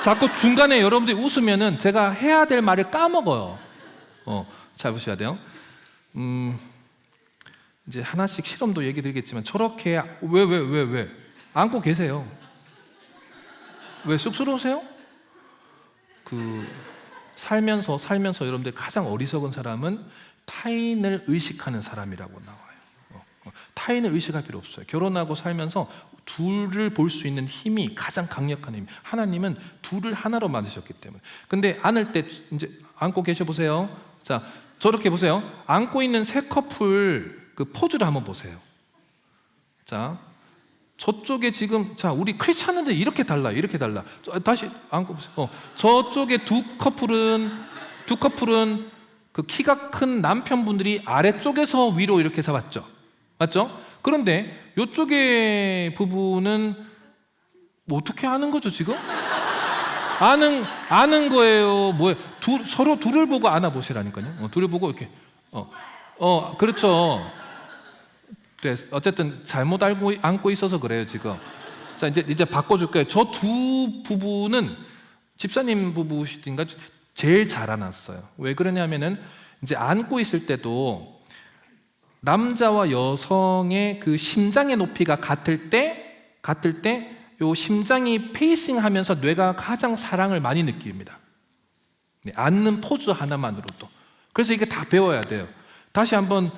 S1: 자꾸 중간에 여러분들이 웃으면은 제가 해야 될 말을 까먹어요. 잘 보셔야 돼요. 이제 하나씩 실험도 얘기 드리겠지만 저렇게 왜 안고 계세요? 왜 쑥스러우세요? 살면서 여러분들 가장 어리석은 사람은 타인을 의식하는 사람이라고 나와요. 타인을 의식할 필요 없어요. 결혼하고 살면서 둘을 볼 수 있는 힘이 가장 강력한 힘. 하나님은 둘을 하나로 만드셨기 때문에. 근데 안을 때 이제 안고 계셔 보세요. 자, 저렇게 보세요. 안고 있는 세 커플 그 포즈를 한번 보세요. 자, 저쪽에 지금 우리 크리스찬들 이렇게 달라요. 이렇게 달라. 다시 안고 보세요. 저쪽에 두 커플은 그 키가 큰 남편분들이 아래쪽에서 위로 이렇게 잡았죠. 맞죠? 그런데 이쪽의 부부는 뭐 어떻게 아는 거죠 지금? 아는 거예요. 뭐예요? 서로 둘을 보고 안아보시라니까요. 둘을 보고 이렇게 그렇죠. 네, 어쨌든 잘못 안고 있어서 그래요 지금. 자, 이제 바꿔줄게요. 저 두 부부는 집사님 부부시든가 제일 잘 안았어요. 왜 그러냐면은 이제 안고 있을 때도 남자와 여성의 그 심장의 높이가 같을 때 요 심장이 페이싱하면서 뇌가 가장 사랑을 많이 느낍니다. 네, 앉는 포즈 하나만으로도. 그래서 이게 다 배워야 돼요. 다시 한번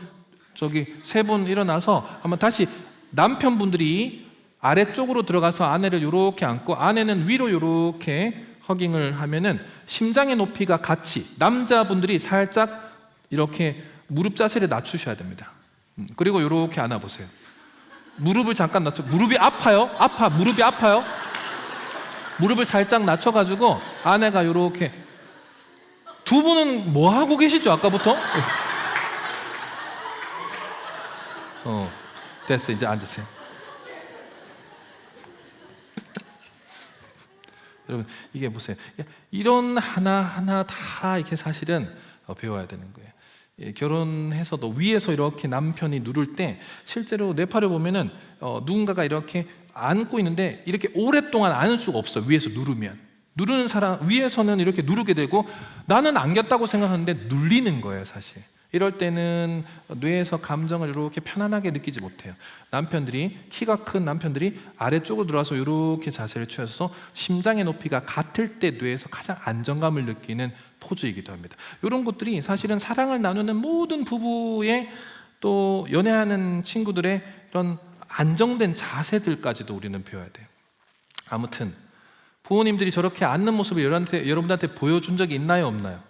S1: 세 분 일어나서 한번 다시 남편분들이 아래쪽으로 들어가서 아내를 이렇게 안고 아내는 위로 이렇게 허깅을 하면은 심장의 높이가 같이 남자분들이 살짝 이렇게 무릎 자세를 낮추셔야 됩니다. 그리고 이렇게 안아보세요. 무릎을 잠깐 낮춰. 무릎이 아파요? 무릎이 아파요? 무릎을 살짝 낮춰가지고 아내가 이렇게. 두 분은 뭐 하고 계시죠 아까부터? 됐어. 이제 앉으세요. 여러분 이게 보세요. 이런 하나하나 다 이렇게 사실은 배워야 되는 거예요. 결혼해서도 위에서 이렇게 남편이 누를 때 실제로 뇌파를 보면은 누군가가 이렇게 안고 있는데 이렇게 오랫동안 안을 수가 없어요. 위에서 누르는 사람 위에서는 이렇게 누르게 되고 나는 안겼다고 생각하는데 눌리는 거예요 사실. 이럴 때는 뇌에서 감정을 이렇게 편안하게 느끼지 못해요. 키가 큰 남편들이 아래쪽으로 들어와서 이렇게 자세를 취해서 심장의 높이가 같을 때 뇌에서 가장 안정감을 느끼는 포즈이기도 합니다. 이런 것들이 사실은 사랑을 나누는 모든 부부의 또 연애하는 친구들의 이런 안정된 자세들까지도 우리는 배워야 돼요. 아무튼 부모님들이 저렇게 앉는 모습을 여러분들한테 보여준 적이 있나요, 없나요?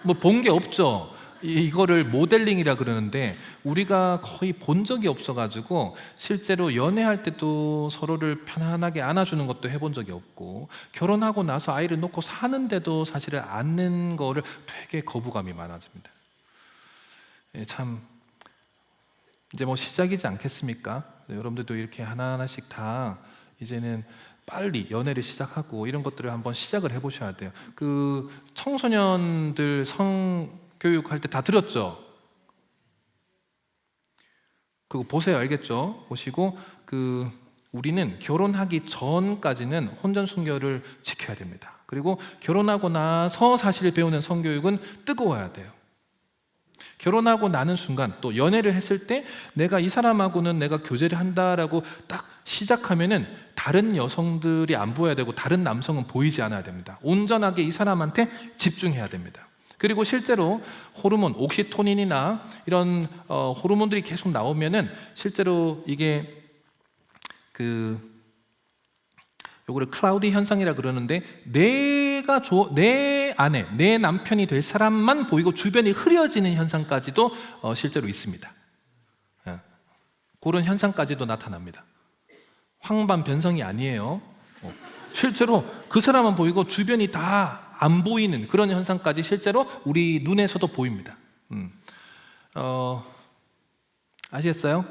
S1: 뭐 본 게 없죠. 이거를 모델링이라 그러는데 우리가 거의 본 적이 없어가지고 실제로 연애할 때도 서로를 편안하게 안아주는 것도 해본 적이 없고 결혼하고 나서 아이를 놓고 사는데도 사실은 안는 거를 되게 거부감이 많아집니다. 참 이제 뭐 시작이지 않겠습니까? 여러분들도 이렇게 하나하나씩 다 이제는 빨리 연애를 시작하고 이런 것들을 한번 시작을 해보셔야 돼요. 그 청소년들 성교육할 때 다 들었죠? 그거 보세요. 알겠죠? 보시고 우리는 결혼하기 전까지는 혼전순결을 지켜야 됩니다. 그리고 결혼하고 나서 사실 배우는 성교육은 뜨거워야 돼요. 결혼하고 나는 순간 또 연애를 했을 때 내가 이 사람하고는 내가 교제를 한다라고 딱 시작하면은 다른 여성들이 안 보여야 되고 다른 남성은 보이지 않아야 됩니다. 온전하게 이 사람한테 집중해야 됩니다. 그리고 실제로 호르몬, 옥시토닌이나 이런 호르몬들이 계속 나오면은 실제로 이게 요거를 클라우디 현상이라 그러는데 내 안에 내 남편이 될 사람만 보이고 주변이 흐려지는 현상까지도 실제로 있습니다. 그런 현상까지도 나타납니다. 황반 변성이 아니에요. 실제로 그 사람만 보이고 주변이 다 안 보이는 그런 현상까지 실제로 우리 눈에서도 보입니다. 아시겠어요?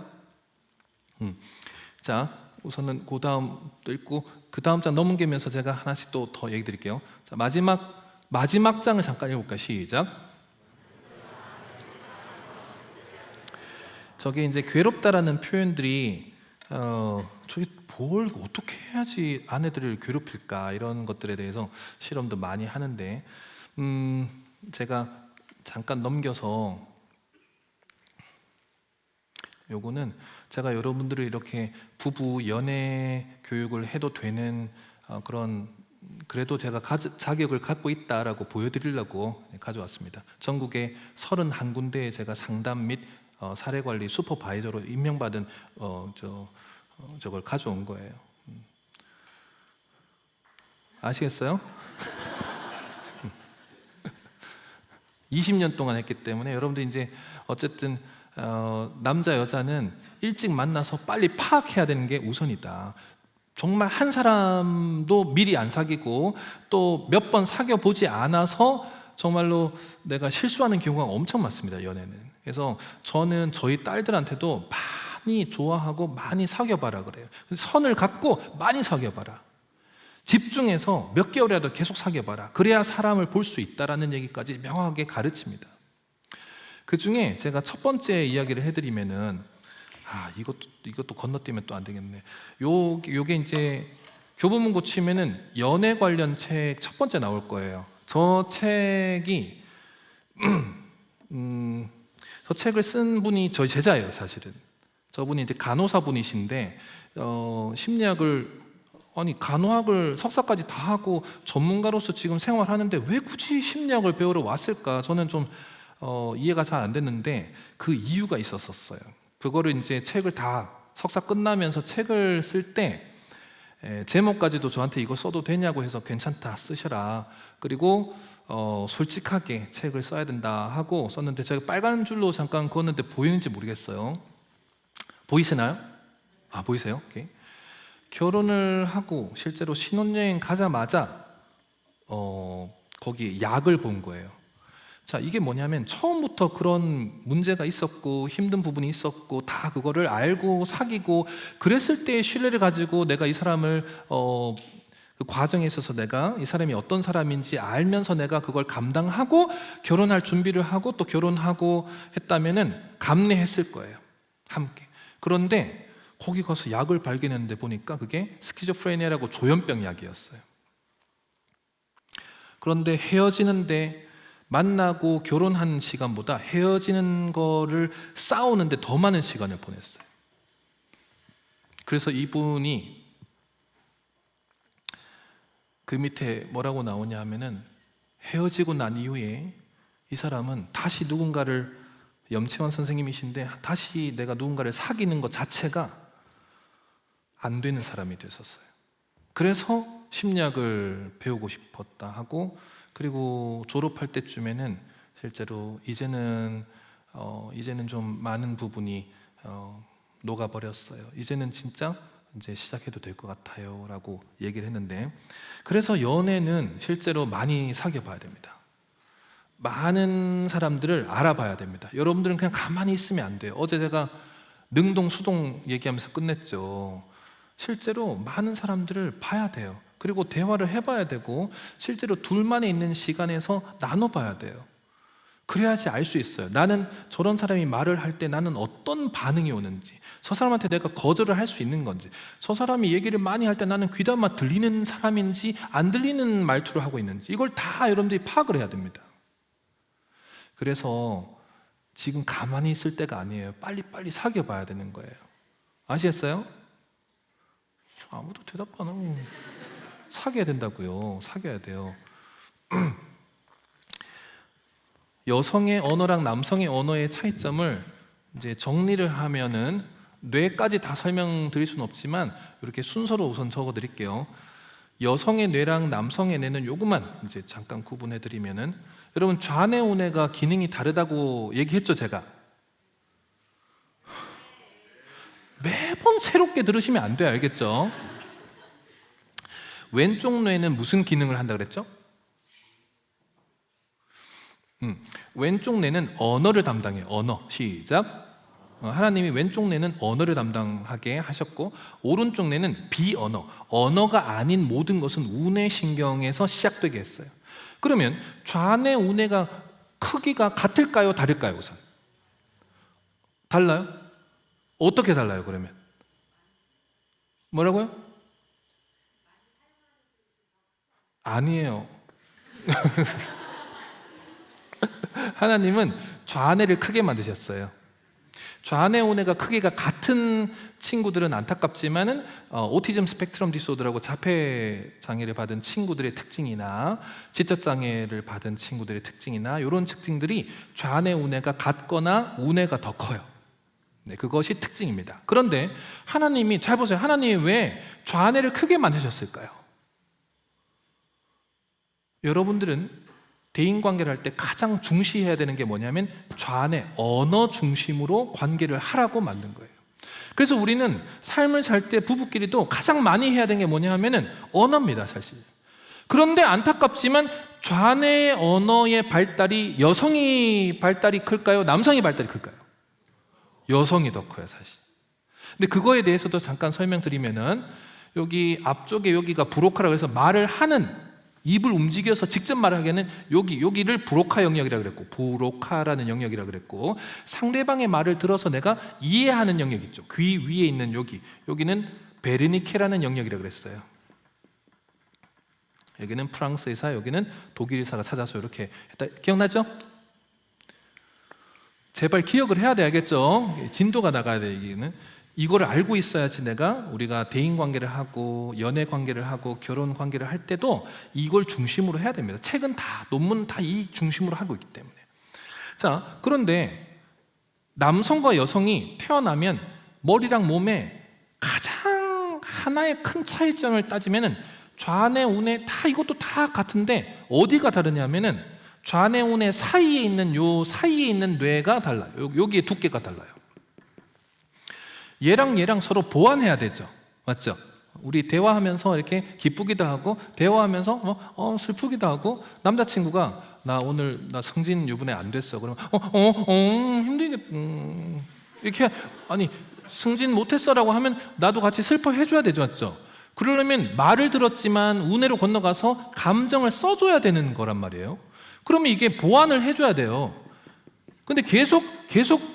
S1: 자, 우선은 그 다음 또 읽고 그 다음 장 넘기면서 제가 하나씩 또 더 얘기 드릴게요. 자, 마지막 장을 잠깐 읽어볼까요? 시작. 저게 이제 괴롭다라는 표현들이 저게 뭘 어떻게 해야지 아내들을 괴롭힐까 이런 것들에 대해서 실험도 많이 하는데 제가 잠깐 넘겨서 요거는 제가 여러분들을 이렇게 부부 연애 교육을 해도 되는 그런 그래도 제가 자격을 갖고 있다라고 보여드리려고 가져왔습니다. 전국에 31군데에 제가 상담 및 사례관리 슈퍼바이저로 임명받은 저걸 가져온 거예요. 아시겠어요? 20년 동안 했기 때문에 여러분들 이제 어쨌든 남자 여자는 일찍 만나서 빨리 파악해야 되는 게 우선이다. 정말 한 사람도 미리 안 사귀고 또 몇 번 사귀어 보지 않아서 정말로 내가 실수하는 경우가 엄청 많습니다, 연애는. 그래서 저는 저희 딸들한테도 많이 좋아하고 많이 사귀어봐라 그래요. 선을 갖고 많이 사귀어봐라. 집중해서 몇 개월이라도 계속 사귀어봐라. 그래야 사람을 볼 수 있다라는 얘기까지 명확하게 가르칩니다. 그 중에 제가 첫 번째 이야기를 해드리면은, 이것도 건너뛰면 또 안 되겠네. 요게 이제 교보문고 치면은 연애 관련 책 첫 번째 나올 거예요. 저 책이 저 책을 쓴 분이 저희 제자예요, 사실은. 저분이 이제 간호사 분이신데 간호학을 석사까지 다 하고 전문가로서 지금 생활하는데 왜 굳이 심리학을 배우러 왔을까? 저는 좀 이해가 잘 안 됐는데 그 이유가 있었어요. 그거를 이제 책을 다 석사 끝나면서 책을 쓸 때 제목까지도 저한테 이거 써도 되냐고 해서 괜찮다, 쓰셔라. 그리고 솔직하게 책을 써야 된다 하고 썼는데, 제가 빨간 줄로 잠깐 그었는데 보이는지 모르겠어요. 보이시나요? 보이세요? 오케이. 결혼을 하고 실제로 신혼여행 가자마자 거기 약을 본 거예요. 자, 이게 뭐냐면 처음부터 그런 문제가 있었고 힘든 부분이 있었고 다 그거를 알고 사귀고 그랬을 때의 신뢰를 가지고 내가 이 사람을 그 과정에 있어서 내가 이 사람이 어떤 사람인지 알면서 내가 그걸 감당하고 결혼할 준비를 하고 또 결혼하고 했다면은 감내했을 거예요, 함께. 그런데 거기 가서 약을 발견했는데 보니까 그게 스키조프레니아라고 조현병 약이었어요. 그런데 헤어지는데, 만나고 결혼한 시간보다 헤어지는 거를 싸우는데 더 많은 시간을 보냈어요. 그래서 이분이 그 밑에 뭐라고 나오냐 하면은, 헤어지고 난 이후에 이 사람은 다시 누군가를, 염채원 선생님이신데 다시 내가 누군가를 사귀는 것 자체가 안 되는 사람이 됐었어요. 그래서 심리학을 배우고 싶었다 하고, 그리고 졸업할 때쯤에는 실제로 이제는 좀 많은 부분이 녹아버렸어요. 이제는 진짜 이제 시작해도 될 것 같아요 라고 얘기를 했는데, 그래서 연애는 실제로 많이 사귀어 봐야 됩니다. 많은 사람들을 알아봐야 됩니다. 여러분들은 그냥 가만히 있으면 안 돼요. 어제 제가 능동 수동 얘기하면서 끝냈죠. 실제로 많은 사람들을 봐야 돼요. 그리고 대화를 해봐야 되고 실제로 둘만에 있는 시간에서 나눠봐야 돼요. 그래야지 알 수 있어요. 나는 저런 사람이 말을 할 때 나는 어떤 반응이 오는지, 저 사람한테 내가 거절을 할 수 있는 건지, 저 사람이 얘기를 많이 할 때 나는 귀담아 들리는 사람인지 안 들리는 말투를 하고 있는지, 이걸 다 여러분들이 파악을 해야 됩니다. 그래서 지금 가만히 있을 때가 아니에요. 빨리빨리 사귀어 봐야 되는 거예요. 아시겠어요? 아무도 대답 안 하고. 사귀어야 된다고요. 사귀어야 돼요. 여성의 언어랑 남성의 언어의 차이점을 이제 정리를 하면은, 뇌까지 다 설명드릴 수는 없지만 이렇게 순서로 우선 적어드릴게요. 여성의 뇌랑 남성의 뇌는 요것만 이제 잠깐 구분해드리면은, 여러분 좌뇌 우뇌가 기능이 다르다고 얘기했죠, 제가. 매번 새롭게 들으시면 안 돼요, 알겠죠? 왼쪽 뇌는 무슨 기능을 한다 그랬죠? 왼쪽 뇌는 언어를 담당해요. 언어. 시작. 하나님이 왼쪽 뇌는 언어를 담당하게 하셨고, 오른쪽 뇌는 비언어, 언어가 아닌 모든 것은 우뇌 신경에서 시작되게 했어요. 그러면 좌뇌 우뇌가 크기가 같을까요, 다를까요? 우선 달라요? 어떻게 달라요? 그러면 뭐라고요? 아니에요. 하나님은 좌뇌를 크게 만드셨어요. 좌뇌 우뇌가 크기가 같은 친구들은 안타깝지만은 오티즘 스펙트럼 디소더라고 자폐 장애를 받은 친구들의 특징이나 지적 장애를 받은 친구들의 특징이나 이런 특징들이 좌뇌 우뇌가 같거나 우뇌가 더 커요. 네, 그것이 특징입니다. 그런데 하나님이, 잘 보세요. 하나님이 왜 좌뇌를 크게 만드셨을까요? 여러분들은 대인관계를 할 때 가장 중시해야 되는 게 뭐냐면 좌뇌, 언어 중심으로 관계를 하라고 만든 거예요. 그래서 우리는 삶을 살 때 부부끼리도 가장 많이 해야 되는 게 뭐냐 하면은 언어입니다, 사실. 그런데 안타깝지만 좌뇌 언어의 발달이 여성이 발달이 클까요? 남성이 발달이 클까요? 여성이 더 커요, 사실. 근데 그거에 대해서도 잠깐 설명드리면은 여기 앞쪽에 여기가 브로카라고 해서 말을 하는 입을 움직여서 직접 말을 하기에는 여기를 브로카 영역이라고 그랬고, 브로카라는 영역이라고 그랬고, 상대방의 말을 들어서 내가 이해하는 영역 있죠. 귀 위에 있는 여기는 베르니케라는 영역이라고 그랬어요. 여기는 프랑스 의사, 여기는 독일 의사가 찾아서 이렇게 했다. 기억나죠? 제발 기억을 해야 되겠죠. 진도가 나가야 돼. 이거를 알고 있어야지 우리가 대인 관계를 하고 연애 관계를 하고 결혼 관계를 할 때도 이걸 중심으로 해야 됩니다. 책은 다, 논문은 다 이 중심으로 하고 있기 때문에. 자, 그런데 남성과 여성이 태어나면 머리랑 몸에 가장 하나의 큰 차이점을 따지면은 좌뇌 우뇌 다 이것도 다 같은데 어디가 다르냐면은 좌뇌 우뇌 사이에 있는 사이에 있는 뇌가 달라요. 여기에 두께가 달라요. 얘랑 서로 보완해야 되죠. 맞죠? 우리 대화하면서 이렇게 기쁘기도 하고 대화하면서 슬프기도 하고, 남자친구가 나 승진 요번에 안 됐어. 그러면 힘들겠 이렇게 아니 승진 못했어라고 하면 나도 같이 슬퍼해 줘야 되죠. 맞죠? 그러려면 말을 들었지만 우뇌로 건너가서 감정을 써줘야 되는 거란 말이에요. 그러면 이게 보완을 해줘야 돼요. 근데 계속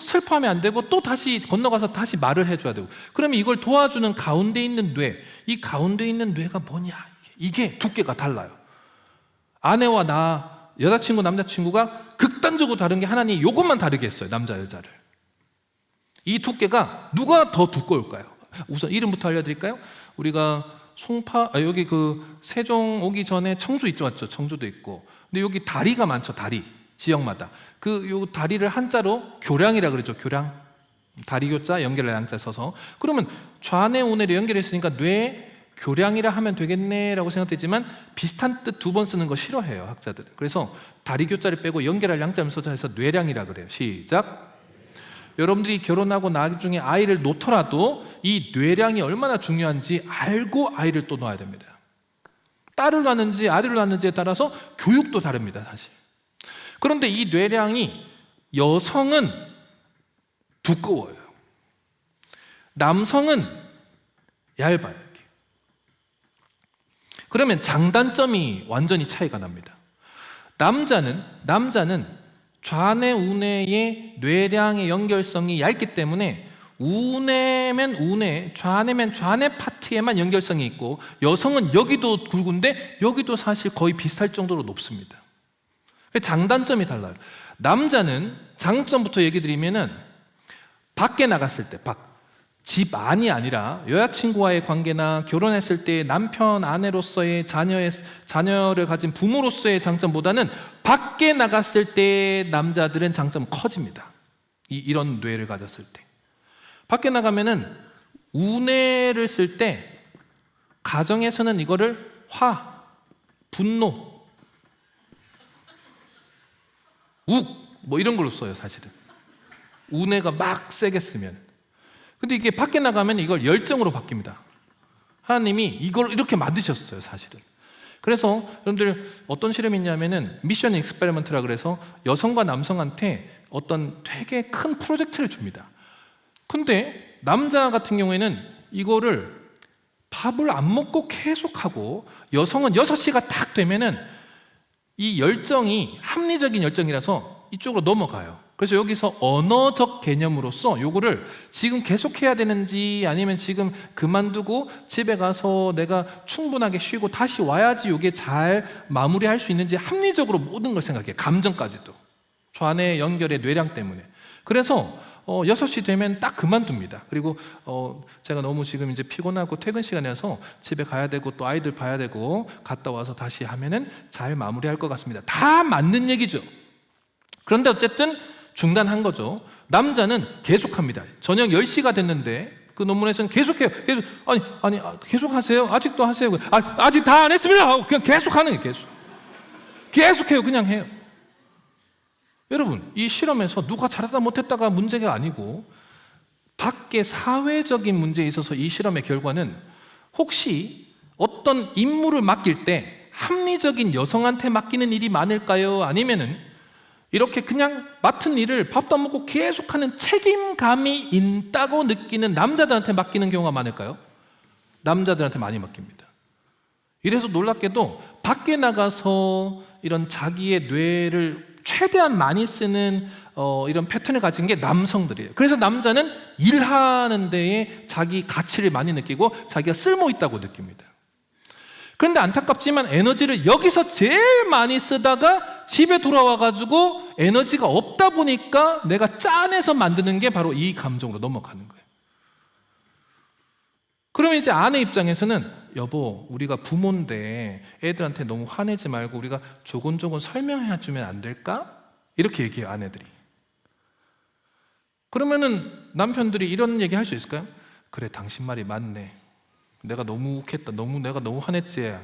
S1: 슬퍼하면 안 되고 또 다시 건너가서 다시 말을 해줘야 되고, 그러면 이걸 도와주는 가운데 있는 이 가운데 있는 뇌가 뭐냐? 이게 두께가 달라요. 아내와 여자친구 남자친구가 극단적으로 다른 게 하나님 이것만 다르게 했어요. 남자 여자를. 이 두께가 누가 더 두꺼울까요? 우선 이름부터 알려드릴까요? 우리가 여기 세종 오기 전에 청주 있죠, 맞죠? 청주도 있고. 근데 여기 다리가 많죠, 다리. 지역마다. 요 다리를 한자로 교량이라 그러죠, 교량. 다리 교자, 연결할 양자 써서. 그러면 좌뇌 우뇌를 연결했으니까 뇌 교량이라 하면 되겠네라고 생각되지만 비슷한 뜻 두 번 쓰는 거 싫어해요, 학자들은. 그래서 다리 교자를 빼고 연결할 양자를 써서 해서 뇌량이라 그래요. 시작. 여러분들이 결혼하고 나중에 아이를 놓더라도 이 뇌량이 얼마나 중요한지 알고 아이를 또 놓아야 됩니다. 딸을 낳는지 아들을 낳는지에 따라서 교육도 다릅니다, 사실. 그런데 이 뇌량이 여성은 두꺼워요. 남성은 얇아요. 이렇게. 그러면 장단점이 완전히 차이가 납니다. 남자는 좌뇌 우뇌의 뇌량의 연결성이 얇기 때문에 우뇌면 우뇌, 좌뇌면 좌뇌 파트에만 연결성이 있고, 여성은 여기도 굵은데 여기도 사실 거의 비슷할 정도로 높습니다. 장단점이 달라요. 남자는 장점부터 얘기 드리면은 밖에 나갔을 때, 집 안이 아니라 여자친구와의 관계나 결혼했을 때 남편 아내로서의 자녀를 가진 부모로서의 장점보다는 밖에 나갔을 때 남자들은 장점 커집니다. 이런 뇌를 가졌을 때. 밖에 나가면은 우뇌를 쓸 때 가정에서는 이거를 분노, 이런 걸로 써요, 사실은. 우뇌가 막 세게 쓰면. 근데 이게 밖에 나가면 이걸 열정으로 바뀝니다. 하나님이 이걸 이렇게 만드셨어요, 사실은. 그래서 여러분들 어떤 실험이 있냐면은 미션 익스페리먼트라 그래서 여성과 남성한테 어떤 되게 큰 프로젝트를 줍니다. 근데 남자 같은 경우에는 이거를 밥을 안 먹고 계속하고, 여성은 6시가 딱 되면은 이 열정이 합리적인 열정이라서 이쪽으로 넘어가요. 그래서 여기서 언어적 개념으로서 요거를 지금 계속해야 되는지 아니면 지금 그만두고 집에 가서 내가 충분하게 쉬고 다시 와야지 요게 잘 마무리할 수 있는지 합리적으로 모든 걸 생각해요. 감정까지도. 좌뇌 연결의 뇌량 때문에. 그래서 6시 되면 딱 그만둡니다. 그리고 제가 너무 지금 이제 피곤하고 퇴근 시간이라서 집에 가야 되고 또 아이들 봐야 되고 갔다 와서 다시 하면은 잘 마무리할 것 같습니다. 다 맞는 얘기죠. 그런데 어쨌든 중단한 거죠. 남자는 계속합니다. 저녁 10시가 됐는데 그 논문에서는 계속해요. 계속 하세요. 아직도 하세요. 아직 다 안 했습니다. 그냥 계속하는 거예요. 계속해요. 그냥 해요. 여러분, 이 실험에서 누가 잘하다 못했다가 문제가 아니고 밖에 사회적인 문제에 있어서 이 실험의 결과는 혹시 어떤 임무를 맡길 때 합리적인 여성한테 맡기는 일이 많을까요? 아니면은 이렇게 그냥 맡은 일을 밥도 안 먹고 계속하는 책임감이 있다고 느끼는 남자들한테 맡기는 경우가 많을까요? 남자들한테 많이 맡깁니다. 이래서 놀랍게도 밖에 나가서 이런 자기의 뇌를 최대한 많이 쓰는 이런 패턴을 가진 게 남성들이에요. 그래서 남자는 일하는 데에 자기 가치를 많이 느끼고 자기가 쓸모 있다고 느낍니다. 그런데 안타깝지만 에너지를 여기서 제일 많이 쓰다가 집에 돌아와 가지고 에너지가 없다 보니까 내가 짠해서 만드는 게 바로 이 감정으로 넘어가는 거예요. 그러면 이제 아내 입장에서는 여보, 우리가 부모인데 애들한테 너무 화내지 말고 우리가 조곤조곤 설명해 주면 안 될까? 이렇게 얘기해요, 아내들이. 그러면은 남편들이 이런 얘기 할 수 있을까요? 그래, 당신 말이 맞네. 내가 너무 욱했다. 내가 너무 화냈지.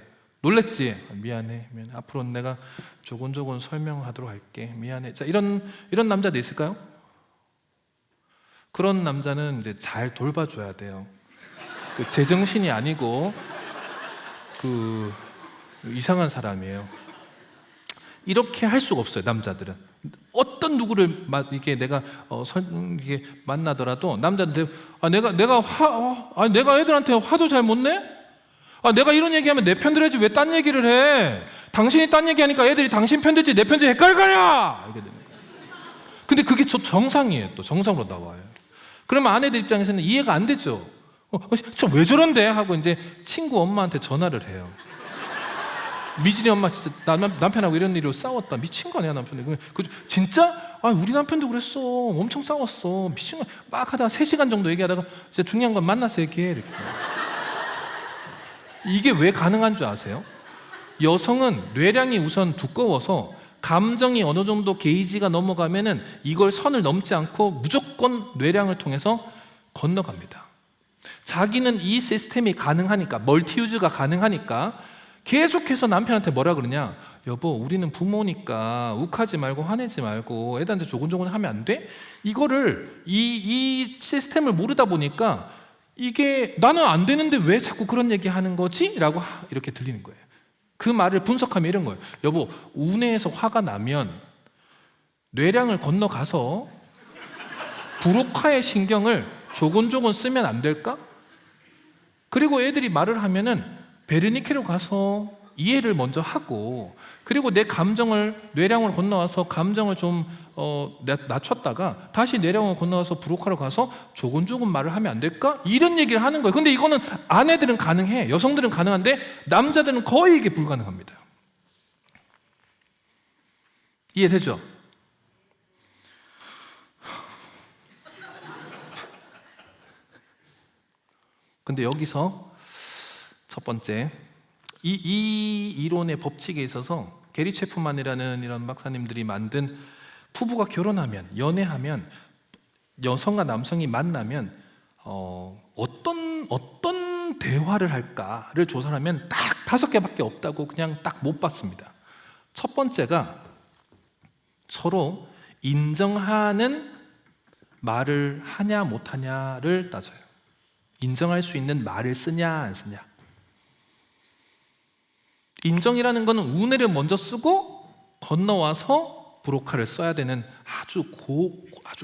S1: 놀랬지. 미안해. 앞으로는 내가 조곤조곤 설명하도록 할게. 미안해. 자, 이런 남자도 있을까요? 그런 남자는 이제 잘 돌봐줘야 돼요. 그 제정신이 아니고 그 이상한 사람이에요. 이렇게 할 수가 없어요, 남자들은. 어떤 누구를 이게 내가 이게 만나더라도 남자한테 내가 애들한테 화도 잘 못 내? 내가 이런 얘기하면 내 편 들어야지 왜 딴 얘기를 해? 당신이 딴 얘기하니까 애들이 당신 편 듣지 내 편 듣지 헷갈거려! 이게 되는 거예요. 근데 그게 정상이에요. 또 정상으로 나와요. 그러면 아내들 입장에서는 이해가 안 되죠. 진짜 왜 저런데? 하고 이제 친구 엄마한테 전화를 해요. 미진이 엄마 진짜 남편하고 이런 일로 싸웠다. 미친 거 아니야 남편이. 진짜? 우리 남편도 그랬어. 엄청 싸웠어. 미친 거. 막 하다가 3시간 정도 얘기하다가 진짜 중요한 건 만나서 얘기해. 이렇게. 이게 왜 가능한 줄 아세요? 여성은 뇌량이 우선 두꺼워서 감정이 어느 정도 게이지가 넘어가면은 이걸 선을 넘지 않고 무조건 뇌량을 통해서 건너갑니다. 자기는 이 시스템이 가능하니까, 멀티유즈가 가능하니까 계속해서 남편한테 뭐라 그러냐? 여보, 우리는 부모니까 욱하지 말고 화내지 말고 애들한테 조곤조곤 하면 안 돼? 이거를 이 시스템을 모르다 보니까 이게 나는 안 되는데 왜 자꾸 그런 얘기 하는 거지? 라고 이렇게 들리는 거예요. 그 말을 분석하면 이런 거예요. 여보, 운해에서 화가 나면 뇌량을 건너가서 브로카의 신경을 조곤조곤 쓰면 안 될까? 그리고 애들이 말을 하면은 베르니케로 가서 이해를 먼저 하고, 그리고 내 감정을 뇌량을 건너와서 감정을 좀 낮췄다가 다시 뇌량을 건너와서 브로카로 가서 조곤조곤 말을 하면 안 될까? 이런 얘기를 하는 거예요. 근데 이거는 아내들은 가능해. 여성들은 가능한데 남자들은 거의 이게 불가능합니다. 이해되죠? 근데 여기서 첫 번째, 이 이론의 법칙에 있어서 게리 체프만이라는 이런 박사님들이 만든 부부가 결혼하면, 연애하면, 여성과 남성이 만나면 어떤 대화를 할까를 조사하면 딱 5개밖에 없다고 그냥 딱 못 봤습니다. 첫 번째가 서로 인정하는 말을 하냐 못하냐를 따져요. 인정할 수 있는 말을 쓰냐 안 쓰냐. 인정이라는 것은 운해를 먼저 쓰고 건너와서 브로카를 써야 되는 아주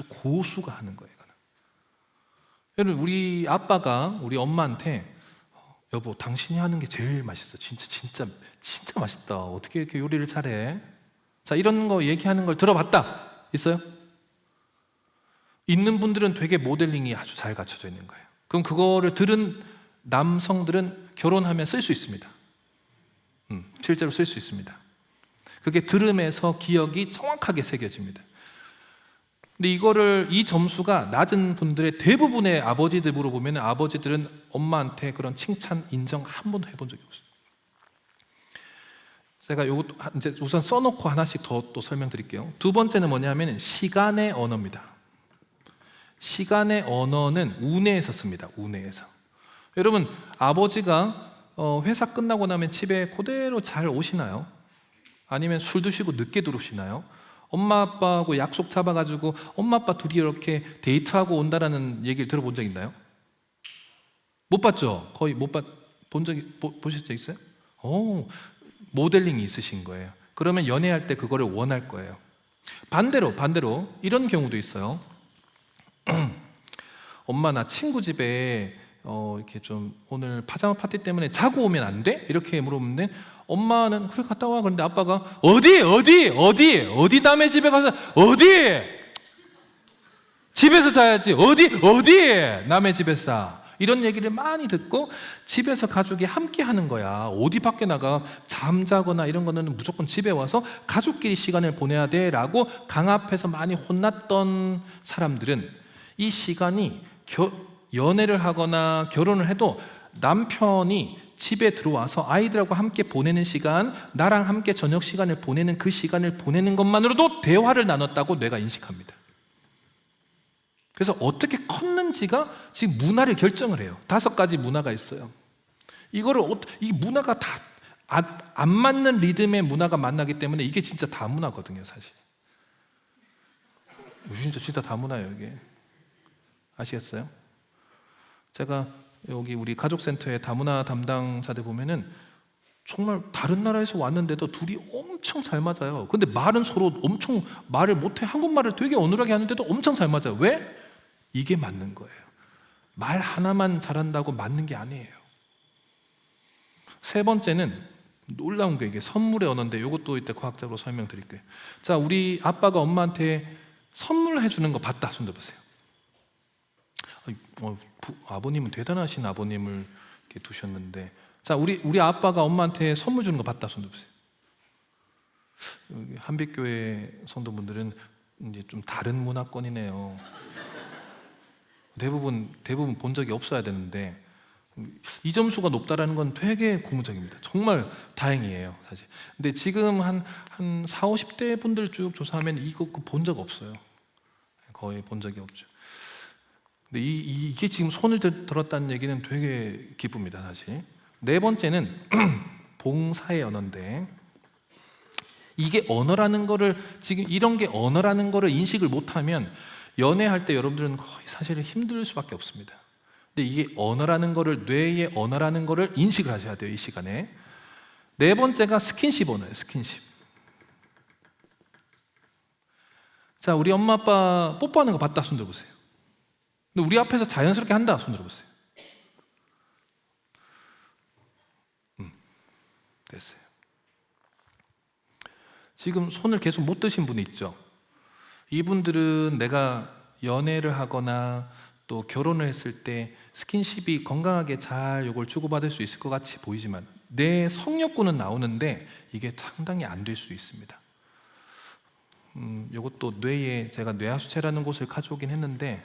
S1: 고수가 하는 거예요. 여러분, 우리 아빠가 우리 엄마한테 여보, 당신이 하는 게 제일 맛있어. 진짜 맛있다. 어떻게 이렇게 요리를 잘해? 자, 이런 거 얘기하는 걸 들어봤다. 있어요? 있는 분들은 되게 모델링이 아주 잘 갖춰져 있는 거예요. 그럼 그거를 들은 남성들은 결혼하면 쓸 수 있습니다. 실제로 쓸 수 있습니다. 그게 들음에서 기억이 정확하게 새겨집니다. 근데 이 점수가 낮은 분들의 대부분의 아버지들 물어보면 아버지들은 엄마한테 그런 칭찬, 인정 한 번도 해본 적이 없어요. 제가 요거 이제 우선 써놓고 하나씩 더 또 설명드릴게요. 두 번째는 뭐냐면 시간의 언어입니다. 시간의 언어는 운해에서 씁니다. 운해에서. 여러분, 아버지가 회사 끝나고 나면 집에 그대로 잘 오시나요? 아니면 술 드시고 늦게 들어오시나요? 엄마 아빠하고 약속 잡아가지고 엄마 아빠 둘이 이렇게 데이트하고 온다라는 얘기를 들어본 적 있나요? 못 봤죠? 거의 보실 적 있어요? 오, 모델링이 있으신 거예요. 그러면 연애할 때 그거를 원할 거예요. 반대로 이런 경우도 있어요. 엄마 나 친구 집에 이렇게 좀 오늘 파자마 파티 때문에 자고 오면 안 돼? 이렇게 물어보는데 엄마는 그래 갔다 와. 그런데 아빠가 어디 남의 집에 가서 어디 집에서 자야지 어디 남의 집에서 이런 얘기를 많이 듣고 집에서 가족이 함께 하는 거야. 어디 밖에 나가 잠자거나 이런 거는 무조건 집에 와서 가족끼리 시간을 보내야 돼 라고 강압해서 많이 혼났던 사람들은 이 시간이 연애를 하거나 결혼을 해도 남편이 집에 들어와서 아이들하고 함께 보내는 시간, 나랑 함께 저녁 시간을 보내는 그 시간을 보내는 것만으로도 대화를 나눴다고 뇌가 인식합니다. 그래서 어떻게 컸는지가 지금 문화를 결정을 해요. 5가지 문화가 있어요. 이 문화가 다 안 맞는 리듬의 문화가 만나기 때문에 이게 진짜 다문화거든요, 사실. 진짜 다문화예요, 이게. 아시겠어요? 제가 여기 우리 가족센터의 다문화 담당자들 보면은 정말 다른 나라에서 왔는데도 둘이 엄청 잘 맞아요. 근데 말은 서로 엄청 말을 못해. 한국말을 되게 어눌하게 하는데도 엄청 잘 맞아요. 왜? 이게 맞는 거예요. 말 하나만 잘한다고 맞는 게 아니에요. 3번째는 놀라운 게 이게 선물의 언어인데 이것도 이때 과학적으로 설명드릴게요. 자, 우리 아빠가 엄마한테 선물해 주는 거 봤다. 손 들어보세요. 아버님은 대단하신 아버님을 이렇게 두셨는데, 자, 우리 아빠가 엄마한테 선물 주는 거 봤다. 손 들어보세요. 여기 한빛교회 성도분들은 이제 좀 다른 문화권이네요. 대부분 본 적이 없어야 되는데 이 점수가 높다라는 건 되게 고무적입니다. 정말 다행이에요, 사실. 근데 지금 한 4, 50대 분들 쭉 조사하면 이거 본 적 없어요. 거의 본 적이 없죠. 근데 이게 지금 손을 들었다는 얘기는 되게 기쁩니다, 사실. 4번째는 봉사의 언어인데, 이게 언어라는 거를 지금 이런 게 언어라는 거를 인식을 못하면 연애할 때 여러분들은 거의 사실 힘들 수밖에 없습니다. 근데 이게 언어라는 거를, 뇌의 언어라는 거를 인식을 하셔야 돼요, 이 시간에. 4번째가 스킨십 언어예요, 스킨십. 자, 우리 엄마 아빠 뽀뽀하는 거 봤다. 손 들어보세요. 근데 우리 앞에서 자연스럽게 한다. 손 들어보세요. 됐어요. 지금 손을 계속 못 드신 분이 있죠. 이분들은 내가 연애를 하거나 또 결혼을 했을 때 스킨십이 건강하게 잘 이걸 주고받을 수 있을 것 같이 보이지만 내 성욕구는 나오는데 이게 상당히 안 될 수 있습니다. 이것도 뇌에 제가 뇌하수체라는 곳을 가져오긴 했는데,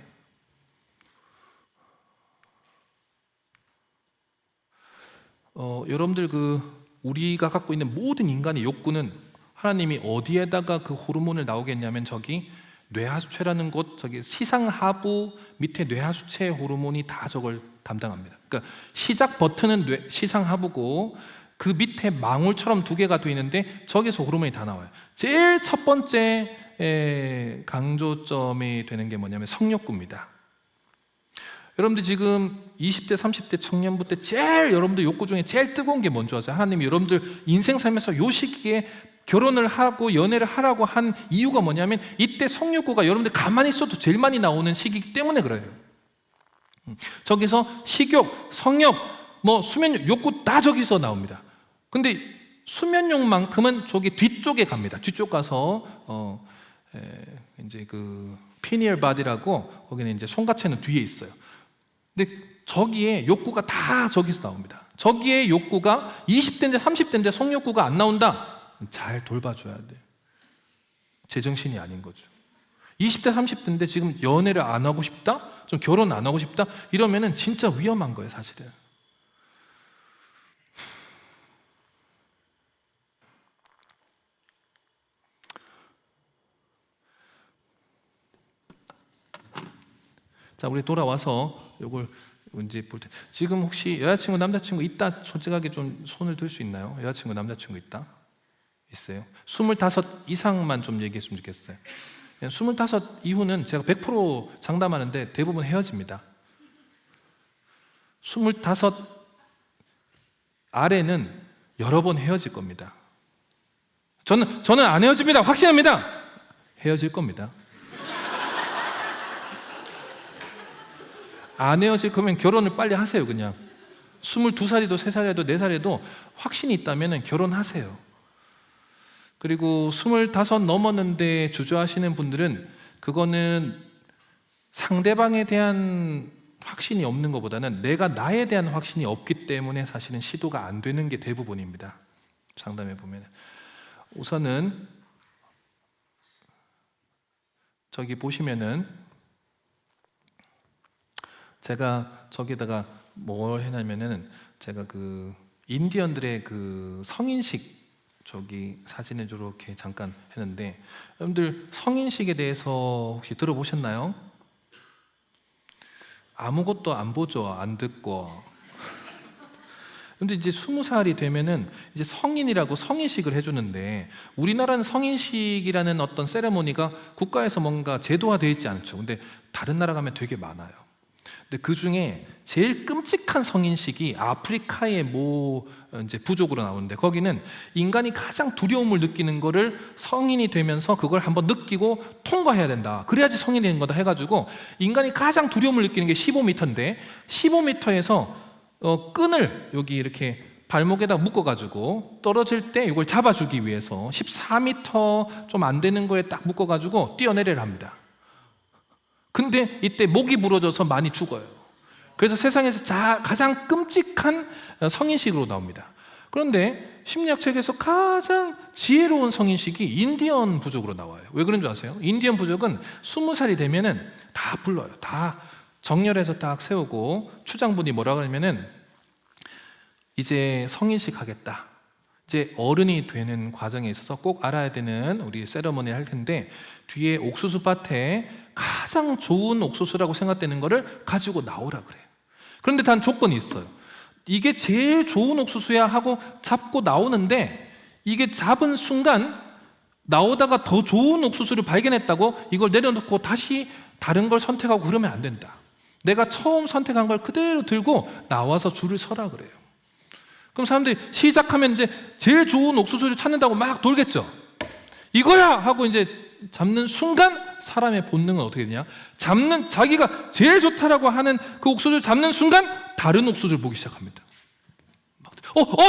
S1: 여러분들 우리가 갖고 있는 모든 인간의 욕구는 하나님이 어디에다가 그 호르몬을 나오게 했냐면 저기 뇌하수체라는 곳, 저기 시상하부 밑에 뇌하수체 호르몬이 다 저걸 담당합니다. 그러니까 시작 버튼은 시상하부고 그 밑에 망울처럼 2개가 돼 있는데 저기서 호르몬이 다 나와요. 제일 첫 번째 강조점이 되는 게 뭐냐면 성욕구입니다. 여러분들 지금 20대, 30대 청년부 때 제일 여러분들 욕구 중에 제일 뜨거운 게 뭔지 아세요? 하나님이 여러분들 인생 살면서 요 시기에 결혼을 하고 연애를 하라고 한 이유가 뭐냐면 이때 성욕구가 여러분들 가만히 있어도 제일 많이 나오는 시기이기 때문에 그래요. 저기서 식욕, 성욕, 수면욕, 욕구 다 저기서 나옵니다. 근데 수면욕만큼은 저기 뒤쪽에 갑니다. 뒤쪽 가서 이제 그 피니얼 바디라고 거기는 이제 손가체는 뒤에 있어요. 근데 저기에 욕구가 다 저기서 나옵니다. 저기에 욕구가 20대인데 30대인데 성욕구가 안 나온다? 잘 돌봐줘야 돼. 제정신이 아닌 거죠. 20대 30대인데 지금 연애를 안 하고 싶다? 좀 결혼 안 하고 싶다? 이러면은 진짜 위험한 거예요, 사실은. 자, 우리 돌아와서 요걸 이제 볼 때, 지금 혹시 여자친구 남자친구 있다? 솔직하게 좀 손을 들 수 있나요? 여자친구 남자친구 있다? 있어요. 25 이상만 좀 얘기했으면 좋겠어요. 25 이후는 제가 100% 장담하는데 대부분 헤어집니다. 25 아래는 여러 번 헤어질 겁니다. 저는 안 헤어집니다. 확신합니다. 헤어질 겁니다. 안 헤어질 거면 결혼을 빨리 하세요. 그냥 22살이도 3살이도 4살이도 확신이 있다면 결혼하세요. 그리고 25 넘었는데 주저하시는 분들은 그거는 상대방에 대한 확신이 없는 것보다는 내가 나에 대한 확신이 없기 때문에 사실은 시도가 안 되는 게 대부분입니다. 상담해 보면 우선은 저기 보시면은 제가 저기다가 뭘 해놨냐면은 제가 그 인디언들의 그 성인식 저기 사진을 이렇게 잠깐 했는데 여러분들 성인식에 대해서 혹시 들어보셨나요? 아무것도 안 보죠. 안 듣고. 근데 이제 20살이 되면은 이제 성인이라고 성인식을 해주는데 우리나라는 성인식이라는 어떤 세레모니가 국가에서 뭔가 제도화되어 있지 않죠. 근데 다른 나라 가면 되게 많아요. 근데 그 중에 제일 끔찍한 성인식이 아프리카의 모 이제 부족으로 나오는데 거기는 인간이 가장 두려움을 느끼는 거를 성인이 되면서 그걸 한번 느끼고 통과해야 된다. 그래야지 성인이 되는 거다 해가지고 인간이 가장 두려움을 느끼는 게 15m인데 15m에서 끈을 여기 이렇게 발목에다 묶어가지고 떨어질 때 이걸 잡아주기 위해서 14m 좀 안 되는 거에 딱 묶어가지고 뛰어내려야 합니다. 근데 이때 목이 부러져서 많이 죽어요. 그래서 세상에서 가장 끔찍한 성인식으로 나옵니다. 그런데 심리학책에서 가장 지혜로운 성인식이 인디언 부족으로 나와요. 왜 그런 줄 아세요? 인디언 부족은 20살이 되면은 다 불러요. 다 정렬해서 딱 세우고 추장분이 뭐라고 하냐면은 이제 성인식 하겠다. 이제 어른이 되는 과정에 있어서 꼭 알아야 되는 우리 세레머니 할 텐데 뒤에 옥수수 밭에 가장 좋은 옥수수라고 생각되는 거를 가지고 나오라 그래요. 그런데 단 조건이 있어요. 이게 제일 좋은 옥수수야 하고 잡고 나오는데 이게 잡은 순간 나오다가 더 좋은 옥수수를 발견했다고 이걸 내려놓고 다시 다른 걸 선택하고 그러면 안 된다. 내가 처음 선택한 걸 그대로 들고 나와서 줄을 서라 그래요. 그럼 사람들이 시작하면 이제 제일 좋은 옥수수를 찾는다고 막 돌겠죠. 이거야 하고 이제 잡는 순간 사람의 본능은 어떻게 되냐? 자기가 제일 좋다라고 하는 그 옥수수를 잡는 순간 다른 옥수수를 보기 시작합니다.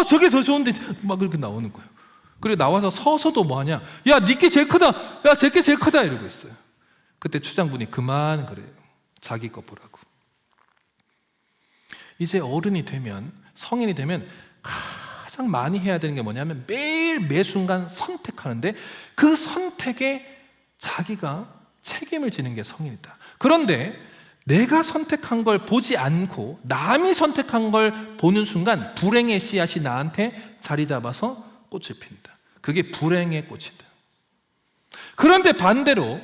S1: 저게 더 좋은데 막 그렇게 나오는 거예요. 그리고 나와서 서서도 뭐 하냐? 야, 니께 제일 크다. 야, 제게 제일 크다 이러고 있어요. 그때 추장분이 그만 그래요. 자기 거 보라고. 이제 어른이 되면 성인이 되면 가장 많이 해야 되는 게 뭐냐면 매일 매 순간 선택하는데 그 선택에 자기가 책임을 지는 게 성인이다. 그런데 내가 선택한 걸 보지 않고 남이 선택한 걸 보는 순간 불행의 씨앗이 나한테 자리 잡아서 꽃을 핀다. 그게 불행의 꽃이다. 그런데 반대로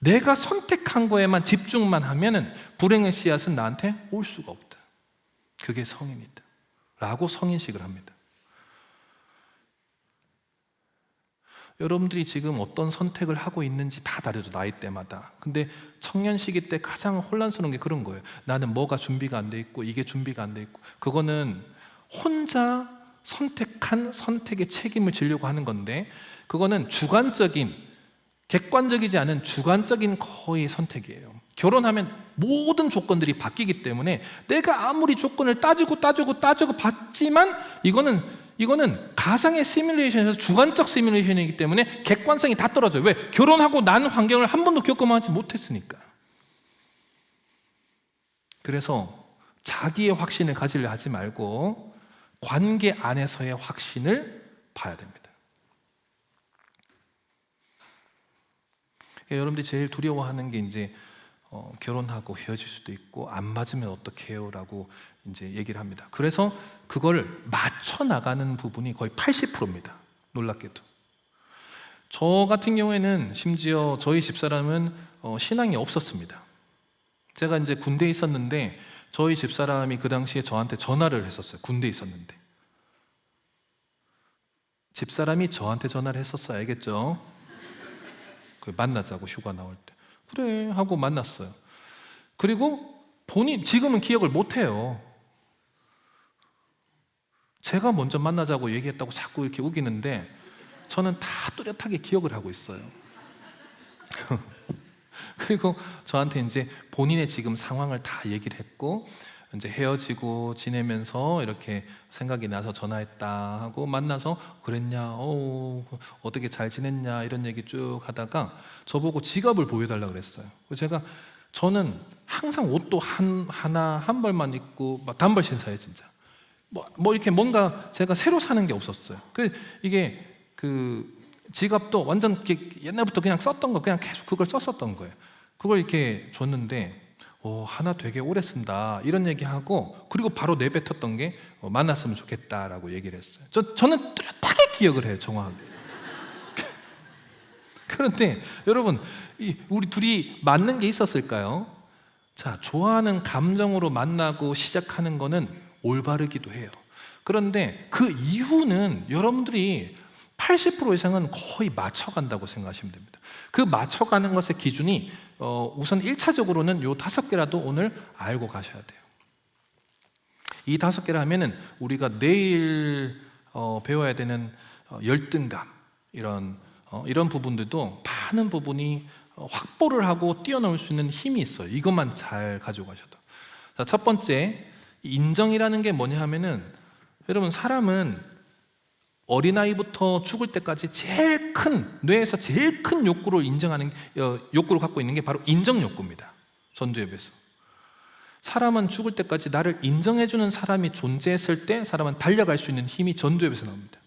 S1: 내가 선택한 거에만 집중만 하면은 불행의 씨앗은 나한테 올 수가 없다. 그게 성인이다. 라고 성인식을 합니다. 여러분들이 지금 어떤 선택을 하고 있는지 다 다르죠. 나이대마다. 근데 청년 시기 때 가장 혼란스러운 게 그런 거예요. 나는 뭐가 준비가 안 돼 있고 이게 준비가 안 돼 있고 그거는 혼자 선택한 선택의 책임을 지려고 하는 건데 그거는 주관적인 객관적이지 않은 주관적인 거의 선택이에요. 결혼하면 모든 조건들이 바뀌기 때문에 내가 아무리 조건을 따지고 봤지만 이거는 가상의 시뮬레이션에서 주관적 시뮬레이션이기 때문에 객관성이 다 떨어져요. 왜? 결혼하고 난 환경을 한 번도 겪어보지 못했으니까. 그래서 자기의 확신을 가지려 하지 말고 관계 안에서의 확신을 봐야 됩니다. 여러분들이 제일 두려워하는 게 이제 결혼하고 헤어질 수도 있고 안 맞으면 어떡해요? 라고 이제 얘기를 합니다. 그래서 그걸 맞춰 나가는 부분이 거의 80%입니다. 놀랍게도. 저 같은 경우에는 심지어 저희 집사람은 신앙이 없었습니다. 제가 이제 군대에 있었는데 저희 집사람이 그 당시에 저한테 전화를 했었어요. 군대에 있었는데. 집사람이 저한테 전화를 했었어요. 알겠죠? 만나자고 휴가 나올 때. 그래 하고 만났어요. 그리고 본인 지금은 기억을 못해요. 제가 먼저 만나자고 얘기했다고 자꾸 이렇게 우기는데 저는 다 뚜렷하게 기억을 하고 있어요. 그리고 저한테 이제 본인의 지금 상황을 다 얘기를 했고, 이제 헤어지고 지내면서 이렇게 생각이 나서 전화했다 하고, 만나서 그랬냐, 어떻게 잘 지냈냐 이런 얘기 쭉 하다가 저보고 지갑을 보여달라고 그랬어요. 저는 항상 옷도 한 벌만 입고 막 단벌 신사예요 진짜. 뭐 이렇게 뭔가 제가 새로 사는 게 없었어요. 이게 지갑도 완전 이렇게 옛날부터 그냥 썼던 거, 그냥 계속 그걸 썼었던 거예요. 그걸 이렇게 줬는데 하나 되게 오래 쓴다 이런 얘기하고, 그리고 바로 내뱉었던 게 만났으면 좋겠다라고 얘기를 했어요. 저는 뚜렷하게 기억을 해요, 정확하게. 그런데 여러분, 우리 둘이 맞는 게 있었을까요? 자, 좋아하는 감정으로 만나고 시작하는 거는 올바르기도 해요. 그런데 그 이후는 여러분들이 80% 이상은 거의 맞춰간다고 생각하시면 됩니다. 그 맞춰가는 것의 기준이 우선 1차적으로는 요 5개라도 오늘 알고 가셔야 돼요. 이 5개를 하면은 우리가 내일 배워야 되는 열등감 이런 부분들도 많은 부분이 확보를 하고 뛰어넘을 수 있는 힘이 있어요. 이것만 잘 가지고 가셔도. 자, 첫 번째, 인정이라는 게 뭐냐 하면은, 여러분, 사람은 어린아이부터 죽을 때까지 뇌에서 제일 큰 욕구를 갖고 있는 게 바로 인정 욕구입니다. 전두엽에서. 사람은 죽을 때까지 나를 인정해주는 사람이 존재했을 때 사람은 달려갈 수 있는 힘이 전두엽에서 나옵니다.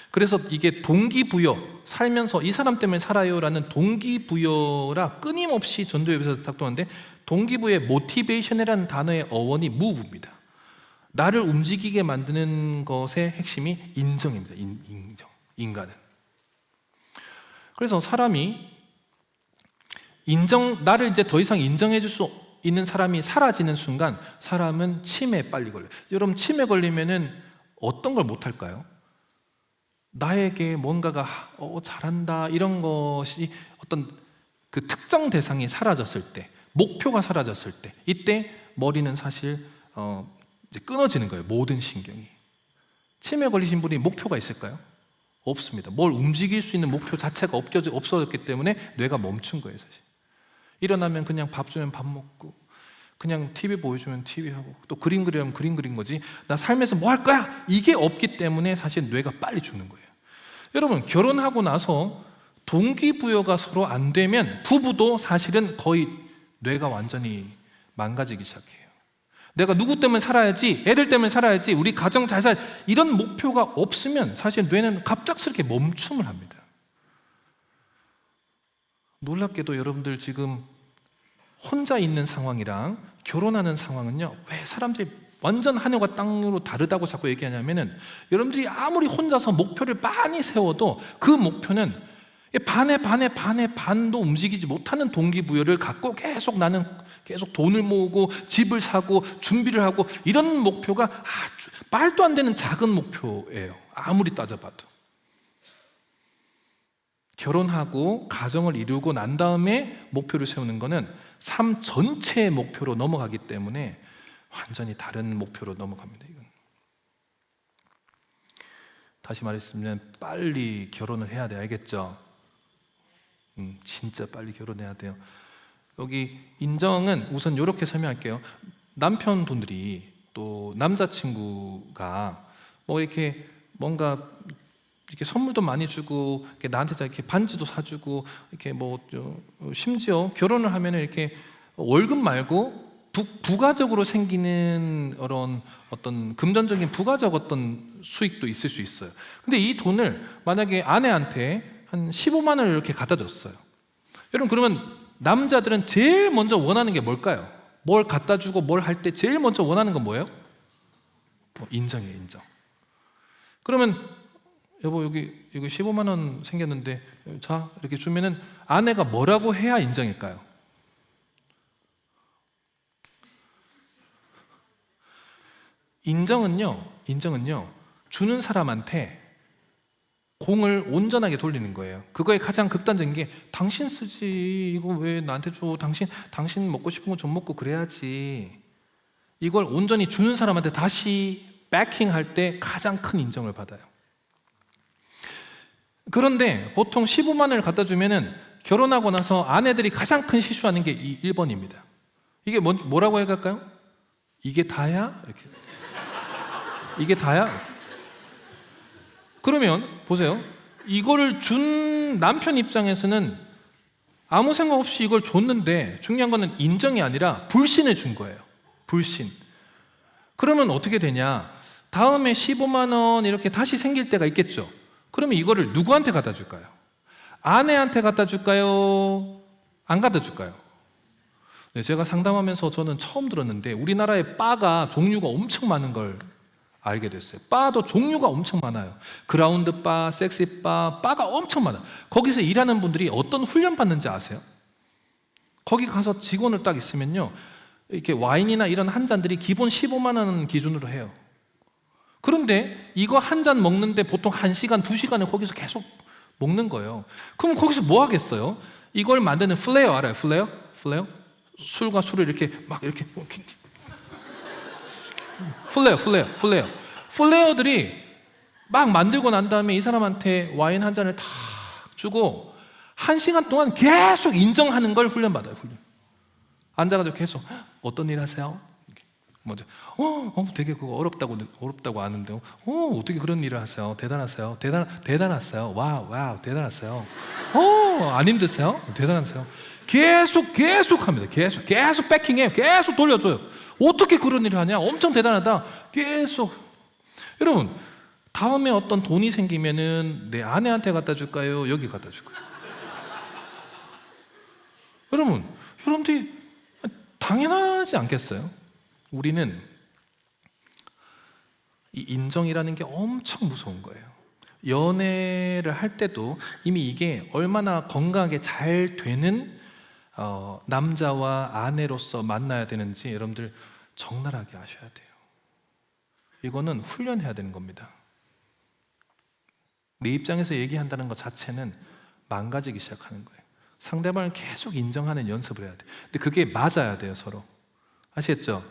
S1: 그래서 이게 동기부여, 살면서 이 사람 때문에 살아요라는 동기부여라 끊임없이 전두엽에서 작동하는데, 동기부여의 모티베이션이라는 단어의 어원이 move입니다. 나를 움직이게 만드는 것의 핵심이 인정입니다. 인간은. 그래서 사람이 나를 이제 더 이상 인정해 줄 수 있는 사람이 사라지는 순간 사람은 치매에 빨리 걸려요. 여러분, 치매 걸리면은 어떤 걸 못 할까요? 나에게 뭔가가 잘한다 이런 것이 어떤 그 특정 대상이 사라졌을 때, 목표가 사라졌을 때, 이때 머리는 사실 이제 끊어지는 거예요. 모든 신경이. 치매 걸리신 분이 목표가 있을까요? 없습니다. 뭘 움직일 수 있는 목표 자체가 없어졌기 때문에 뇌가 멈춘 거예요, 사실. 일어나면 그냥 밥 주면 밥 먹고, 그냥 TV 보여주면 TV 하고, 또 그림 그리면 그림 그린 거지, 나 삶에서 뭐 할 거야? 이게 없기 때문에 사실 뇌가 빨리 죽는 거예요. 여러분, 결혼하고 나서 동기부여가 서로 안 되면 부부도 사실은 거의 뇌가 완전히 망가지기 시작해요. 내가 누구 때문에 살아야지, 애들 때문에 살아야지, 우리 가정 잘 이런 목표가 없으면 사실 뇌는 갑작스럽게 멈춤을 합니다. 놀랍게도 여러분들 지금 혼자 있는 상황이랑 결혼하는 상황은요, 왜 사람들이 완전 하늘과 땅으로 다르다고 자꾸 얘기하냐면은, 여러분들이 아무리 혼자서 목표를 많이 세워도 그 목표는 반도 움직이지 못하는 동기부여를 갖고 나는 계속 돈을 모으고 집을 사고 준비를 하고, 이런 목표가 아주 말도 안 되는 작은 목표예요. 아무리 따져봐도. 결혼하고 가정을 이루고 난 다음에 목표를 세우는 거는 삶 전체의 목표로 넘어가기 때문에 완전히 다른 목표로 넘어갑니다. 이건. 다시 말했으면 빨리 결혼을 해야 돼. 알겠죠? 진짜 빨리 결혼해야 돼요. 여기 인정은 우선 이렇게 설명할게요. 남편분들이 또 남자친구가 뭐 이렇게 뭔가 이렇게 선물도 많이 주고, 이렇게 나한테 이렇게 반지도 사주고, 이렇게 뭐 심지어 결혼을 하면은 이렇게 월급 말고 부가적으로 생기는 그런 어떤 금전적인 부가적 어떤 수익도 있을 수 있어요. 근데 이 돈을 만약에 아내한테 한 15만 원을 이렇게 갖다 줬어요. 여러분, 그러면 남자들은 제일 먼저 원하는 게 뭘까요? 뭘 갖다 주고 뭘 할 때 제일 먼저 원하는 건 뭐예요? 인정이에요, 인정. 그러면 여보, 여기 15만 원 생겼는데 자, 이렇게 주면은 아내가 뭐라고 해야 인정일까요? 인정은요, 주는 사람한테 공을 온전하게 돌리는 거예요. 그거에 가장 극단적인 게 당신 쓰지, 이거 왜 나한테 줘, 당신 먹고 싶은 거 좀 먹고 그래야지. 이걸 온전히 주는 사람한테 다시 백킹할 때 가장 큰 인정을 받아요. 그런데 보통 15만 원을 갖다 주면은 결혼하고 나서 아내들이 가장 큰 실수하는 게 이 1번입니다. 이게 뭐라고 해야 할까요? 이게 다야? 이렇게. 이게 다야? 이렇게. 그러면 보세요. 이거를 준 남편 입장에서는 아무 생각 없이 이걸 줬는데 중요한 거는 인정이 아니라 불신을 준 거예요. 불신. 그러면 어떻게 되냐? 다음에 15만 원 이렇게 다시 생길 때가 있겠죠. 그러면 이거를 누구한테 갖다 줄까요? 아내한테 갖다 줄까요? 안 갖다 줄까요? 네, 제가 상담하면서 저는 처음 들었는데 우리나라에 바가 종류가 엄청 많은 걸 알게 됐어요. 바도 종류가 엄청 많아요. 그라운드 바, 섹시 바, 바가 엄청 많아요. 거기서 일하는 분들이 어떤 훈련 받는지 아세요? 거기 가서 직원을 딱 있으면요, 이렇게 와인이나 이런 한 잔들이 기본 15만 원 기준으로 해요. 그런데 이거 한 잔 먹는데 보통 1시간, 2시간을 거기서 계속 먹는 거예요. 그럼 거기서 뭐 하겠어요? 이걸 만드는 플레어 알아요? 플레어? 술과 술을 이렇게 막 이렇게 플레어들이 막 만들고 난 다음에 이 사람한테 와인 한 잔을 탁 주고 1시간 동안 계속 인정하는 걸 훈련받아요. 앉아가지고 계속 어떤 일 하세요? 먼저 되게 그거 어렵다고 아는데 어떻게 그런 일을 하세요? 대단하세요. 대단하세요. 와우 대단하세요. 안 힘드세요? 대단하세요. 계속 합니다. 계속 백킹해요. 계속 돌려줘요. 어떻게 그런 일을 하냐? 엄청 대단하다. 계속. 여러분, 다음에 어떤 돈이 생기면은 내 아내한테 갖다 줄까요? 여기 갖다 줄까요? 여러분들이 당연하지 않겠어요? 우리는 이 인정이라는 게 엄청 무서운 거예요. 연애를 할 때도 이미 이게 얼마나 건강하게 잘 되는 남자와 아내로서 만나야 되는지 여러분들 적나라하게 아셔야 돼요. 이거는 훈련해야 되는 겁니다. 내 입장에서 얘기한다는 것 자체는 망가지기 시작하는 거예요. 상대방을 계속 인정하는 연습을 해야 돼요. 근데 그게 맞아야 돼요, 서로. 아시겠죠?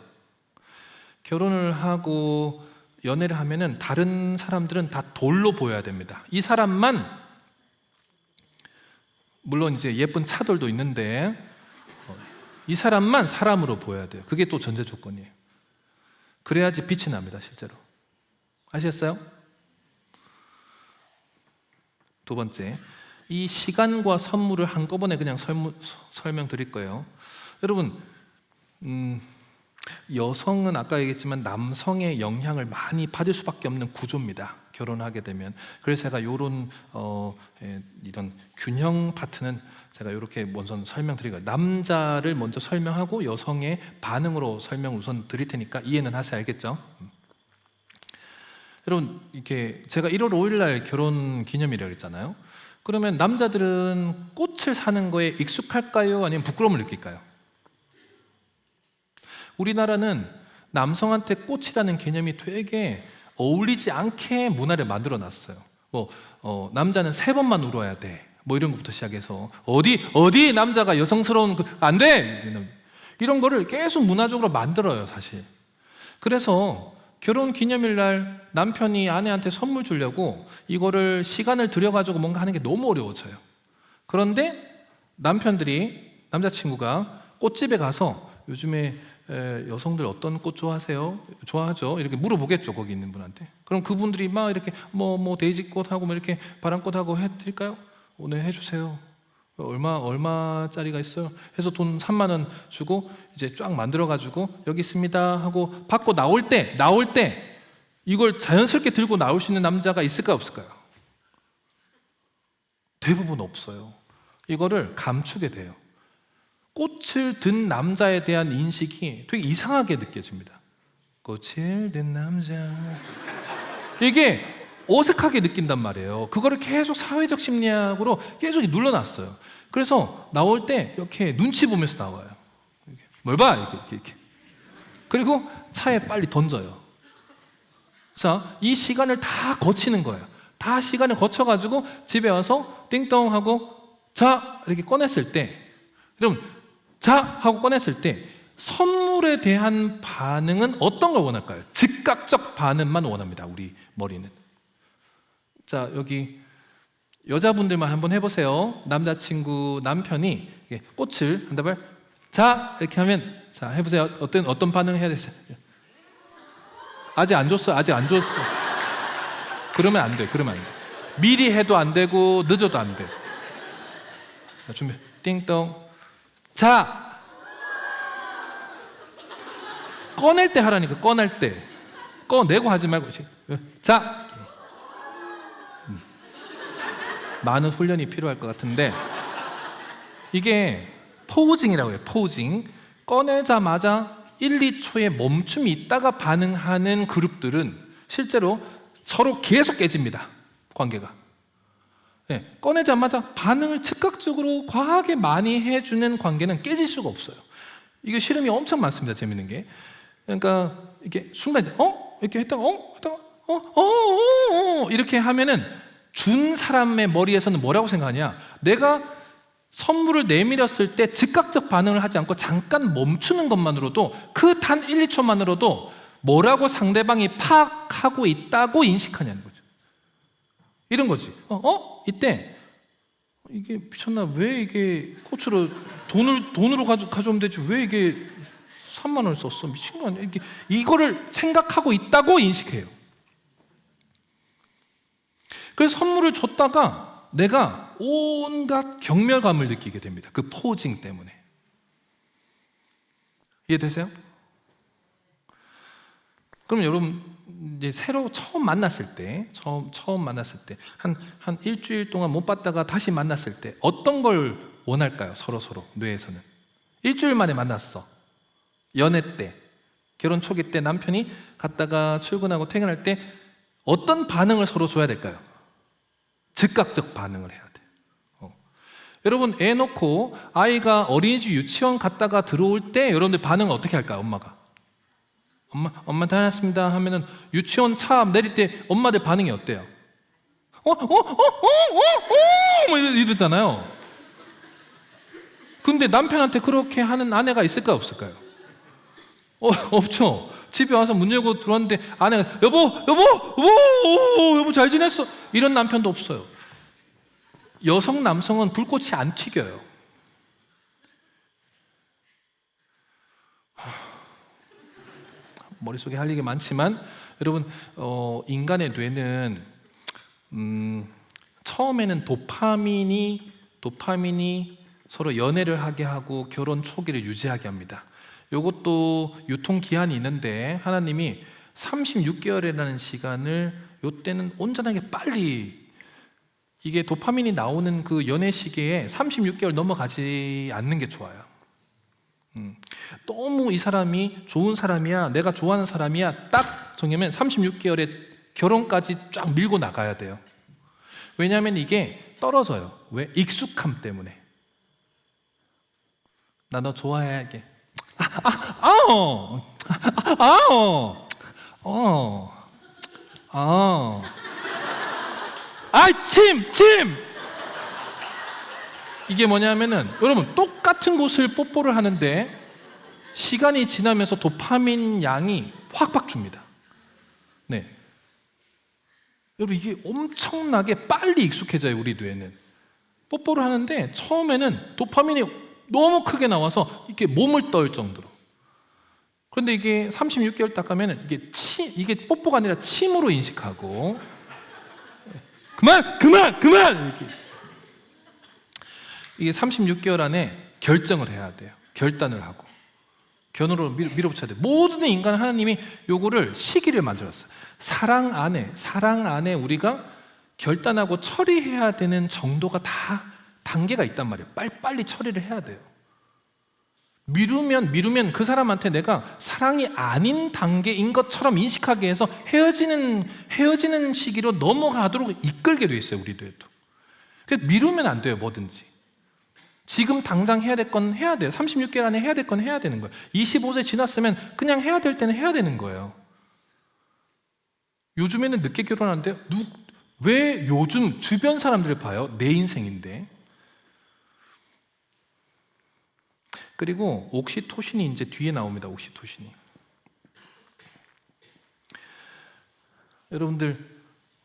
S1: 결혼을 하고 연애를 하면은 다른 사람들은 다 돌로 보여야 됩니다. 이 사람만, 물론 이제 예쁜 차돌도 있는데 이 사람만 사람으로 보여야 돼요. 그게 또 전제 조건이에요. 그래야지 빛이 납니다, 실제로. 아시겠어요? 두 번째, 이 시간과 선물을 한꺼번에 그냥 설명드릴 거예요. 여러분, 여성은 아까 얘기했지만 남성의 영향을 많이 받을 수밖에 없는 구조입니다. 결혼하게 되면. 그래서 제가 이런 균형 파트는 제가 이렇게 먼저 설명드리고요. 남자를 먼저 설명하고 여성의 반응으로 설명 우선 드릴 테니까 이해는 하세요. 알겠죠? 여러분, 이렇게 제가 1월 5일 날 결혼 기념일이라고 했잖아요. 그러면 남자들은 꽃을 사는 거에 익숙할까요? 아니면 부끄러움을 느낄까요? 우리나라는 남성한테 꽃이라는 개념이 되게 어울리지 않게 문화를 만들어 놨어요. 남자는 3번만 울어야 돼. 이런 것부터 시작해서 어디 남자가 여성스러운 안 돼! 이런 거를 계속 문화적으로 만들어요, 사실. 그래서 결혼 기념일 날 남편이 아내한테 선물 주려고 이거를 시간을 들여가지고 뭔가 하는 게 너무 어려워져요. 그런데 남자친구가 꽃집에 가서 요즘에 여성들 어떤 꽃 좋아하세요? 좋아하죠? 이렇게 물어보겠죠, 거기 있는 분한테. 그럼 그분들이 막 이렇게 데이지꽃하고 이렇게 바람꽃하고 해드릴까요? 오늘 해주세요. 얼마짜리가 있어요? 해서 돈 3만 원 주고 이제 쫙 만들어가지고 여기 있습니다 하고 받고 나올 때 이걸 자연스럽게 들고 나올 수 있는 남자가 있을까요, 없을까요? 대부분 없어요. 이거를 감추게 돼요. 꽃을 든 남자에 대한 인식이 되게 이상하게 느껴집니다. 꽃을 든 남자, 이게 어색하게 느낀단 말이에요. 그거를 계속 사회적 심리학으로 계속 눌러놨어요. 그래서 나올 때 이렇게 눈치 보면서 나와요. 뭘 봐? 이렇게. 그리고 차에 빨리 던져요. 자, 이 시간을 다 거치는 거예요. 다 시간을 거쳐가지고 집에 와서 띵동 하고 자 이렇게 꺼냈을 때, 그럼 자 하고 꺼냈을 때 선물에 대한 반응은 어떤 걸 원할까요? 즉각적 반응만 원합니다. 우리 머리는. 자, 여기 여자분들만 한번 해보세요. 남자친구, 남편이 꽃을 한 다발 자 이렇게 하면, 자 해보세요. 어떤 반응 해야 되세요? 아직 안 줬어. 아직 안 줬어. 그러면 안 돼. 그러면 안 돼. 미리 해도 안 되고 늦어도 안 돼. 자, 준비. 띵동. 자. 꺼낼 때 하라니까. 꺼낼 때. 꺼내고 하지 말고. 자. 많은 훈련이 필요할 것 같은데, 이게 포징이라고 해요. 포징. 꺼내자마자 1, 2초의 멈춤이 있다가 반응하는 그룹들은 실제로 서로 계속 깨집니다. 관계가. 네, 꺼내자마자 반응을 즉각적으로 과하게 많이 해주는 관계는 깨질 수가 없어요. 이게 실험이 엄청 많습니다. 재밌는 게. 그러니까 이렇게 순간 이렇게 했다가 이렇게 하면은 준 사람의 머리에서는 뭐라고 생각하냐? 내가 선물을 내밀었을 때 즉각적 반응을 하지 않고 잠깐 멈추는 것만으로도, 그 단 1, 2초만으로도 뭐라고 상대방이 파악하고 있다고 인식하냐는 거죠. 이런 거지. 이때 이게 미쳤나? 왜 이게 꽃으로 돈으로 가져오면 되지? 왜 이게 3만 원을 썼어? 미친 거 아니야? 이거를 생각하고 있다고 인식해요. 그래서 선물을 줬다가 내가 온갖 경멸감을 느끼게 됩니다. 그 포징 때문에. 이해되세요? 그럼 여러분, 이제 새로 처음 만났을 때, 한 일주일 동안 못 봤다가 다시 만났을 때 어떤 걸 원할까요? 서로 뇌에서는. 일주일 만에 만났어. 연애 때, 결혼 초기 때 남편이 갔다가 출근하고 퇴근할 때 어떤 반응을 서로 줘야 될까요? 즉각적 반응을 해야 돼요. 여러분, 애 놓고 아이가 어린이집 유치원 갔다가 들어올 때 여러분들 반응을 어떻게 할까요? 엄마가 엄마 다녀왔습니다 하면은 유치원 차 내릴 때 엄마들 반응이 어때요? 뭐 이러잖아요. 근데 남편한테 그렇게 하는 아내가 있을까요? 없을까요? 없죠. 집에 와서 문 열고 들어왔는데 아내가 여보 잘 지냈어? 이런 남편도 없어요. 여성, 남성은 불꽃이 안 튀겨요. 머릿속에 할 얘기 많지만 여러분, 인간의 뇌는 처음에는 도파민이 서로 연애를 하게 하고 결혼 초기를 유지하게 합니다. 이것도 유통기한이 있는데 하나님이 36개월이라는 시간을, 이때는 온전하게 빨리, 이게 도파민이 나오는 그 연애 시기에 36개월 넘어가지 않는 게 좋아요. 너무 이 사람이 좋은 사람이야, 내가 좋아하는 사람이야 딱 정하면 36개월에 결혼까지 쫙 밀고 나가야 돼요. 왜냐하면 이게 떨어져요. 왜? 익숙함 때문에. 나 너 좋아해. 침! 이게 뭐냐면은, 여러분, 똑같은 곳을 뽀뽀를 하는데 시간이 지나면서 도파민 양이 확 줍니다. 네. 여러분, 이게 엄청나게 빨리 익숙해져요, 우리 뇌는. 뽀뽀를 하는데 처음에는 도파민이 너무 크게 나와서 이렇게 몸을 떨 정도로. 그런데 이게 36개월 딱 가면은 이게 뽀뽀가 아니라 침으로 인식하고, 그만! 이렇게. 이게 36개월 안에 결정을 해야 돼요. 결단을 하고 견으로 밀어붙여야 돼요. 모든 인간, 하나님이 요거를 시기를 만들었어요. 사랑 안에 우리가 결단하고 처리해야 되는 정도가 다 단계가 있단 말이에요. 빨리 처리를 해야 돼요. 미루면 그 사람한테 내가 사랑이 아닌 단계인 것처럼 인식하게 해서 헤어지는 시기로 넘어가도록 이끌게 돼 있어요, 우리 뇌도. 그래서 미루면 안 돼요, 뭐든지. 지금 당장 해야 될 건 해야 돼요. 36개월 안에 해야 될 건 해야 되는 거예요. 25세 지났으면 그냥 해야 될 때는 해야 되는 거예요. 요즘에는 늦게 결혼하는데 왜 요즘 주변 사람들을 봐요? 내 인생인데. 그리고 옥시토신이 이제 뒤에 나옵니다. 옥시토신이. 여러분들,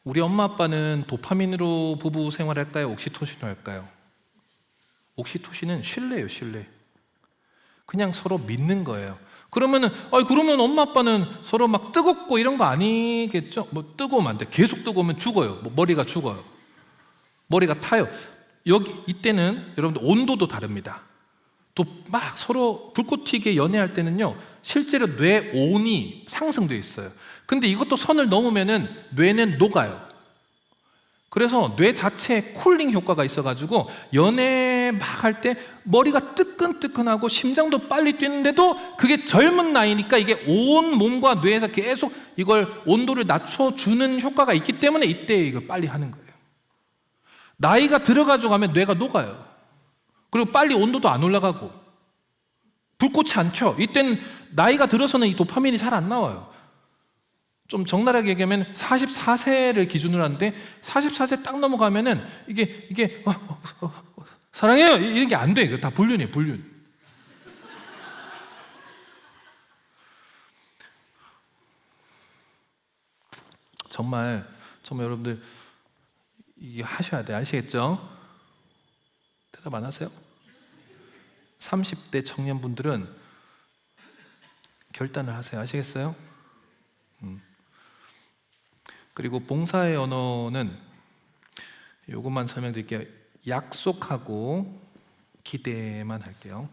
S1: 우리 엄마 아빠는 도파민으로 부부 생활할까요? 옥시토신으로 할까요? 옥시토신은 신뢰예요, 신뢰. 그냥 서로 믿는 거예요. 그러면 엄마 아빠는 서로 막 뜨겁고 이런 거 아니겠죠? 뭐 뜨거우면 안 돼. 계속 뜨거우면 죽어요. 뭐 머리가 죽어요. 머리가 타요. 이때는 여러분들 온도도 다릅니다. 또 막 서로 불꽃 튀게 연애할 때는요, 실제로 뇌 온이 상승되어 있어요. 근데 이것도 선을 넘으면은 뇌는 녹아요. 그래서 뇌 자체에 쿨링 효과가 있어가지고 연애 막 할 때 머리가 뜨끈뜨끈하고 심장도 빨리 뛰는데도 그게 젊은 나이니까 이게 온 몸과 뇌에서 계속 이걸 온도를 낮춰주는 효과가 있기 때문에 이때 이걸 빨리 하는 거예요. 나이가 들어가지고 가면 뇌가 녹아요. 그리고 빨리 온도도 안 올라가고 불꽃이 안 튀어. 이때는 나이가 들어서는 이 도파민이 잘 안 나와요. 좀 적나라하게 얘기하면 44세를 기준으로 하는데 44세 딱 넘어가면은 이게 사랑해요 이런 게 안 돼. 이거 다 불륜이에요, 불륜. 정말 여러분들 이게 하셔야 돼. 아시겠죠? 대답 안 하세요? 30대 청년분들은 결단을 하세요. 아시겠어요? 그리고 봉사의 언어는 이것만 설명드릴게요. 약속하고 기대만 할게요.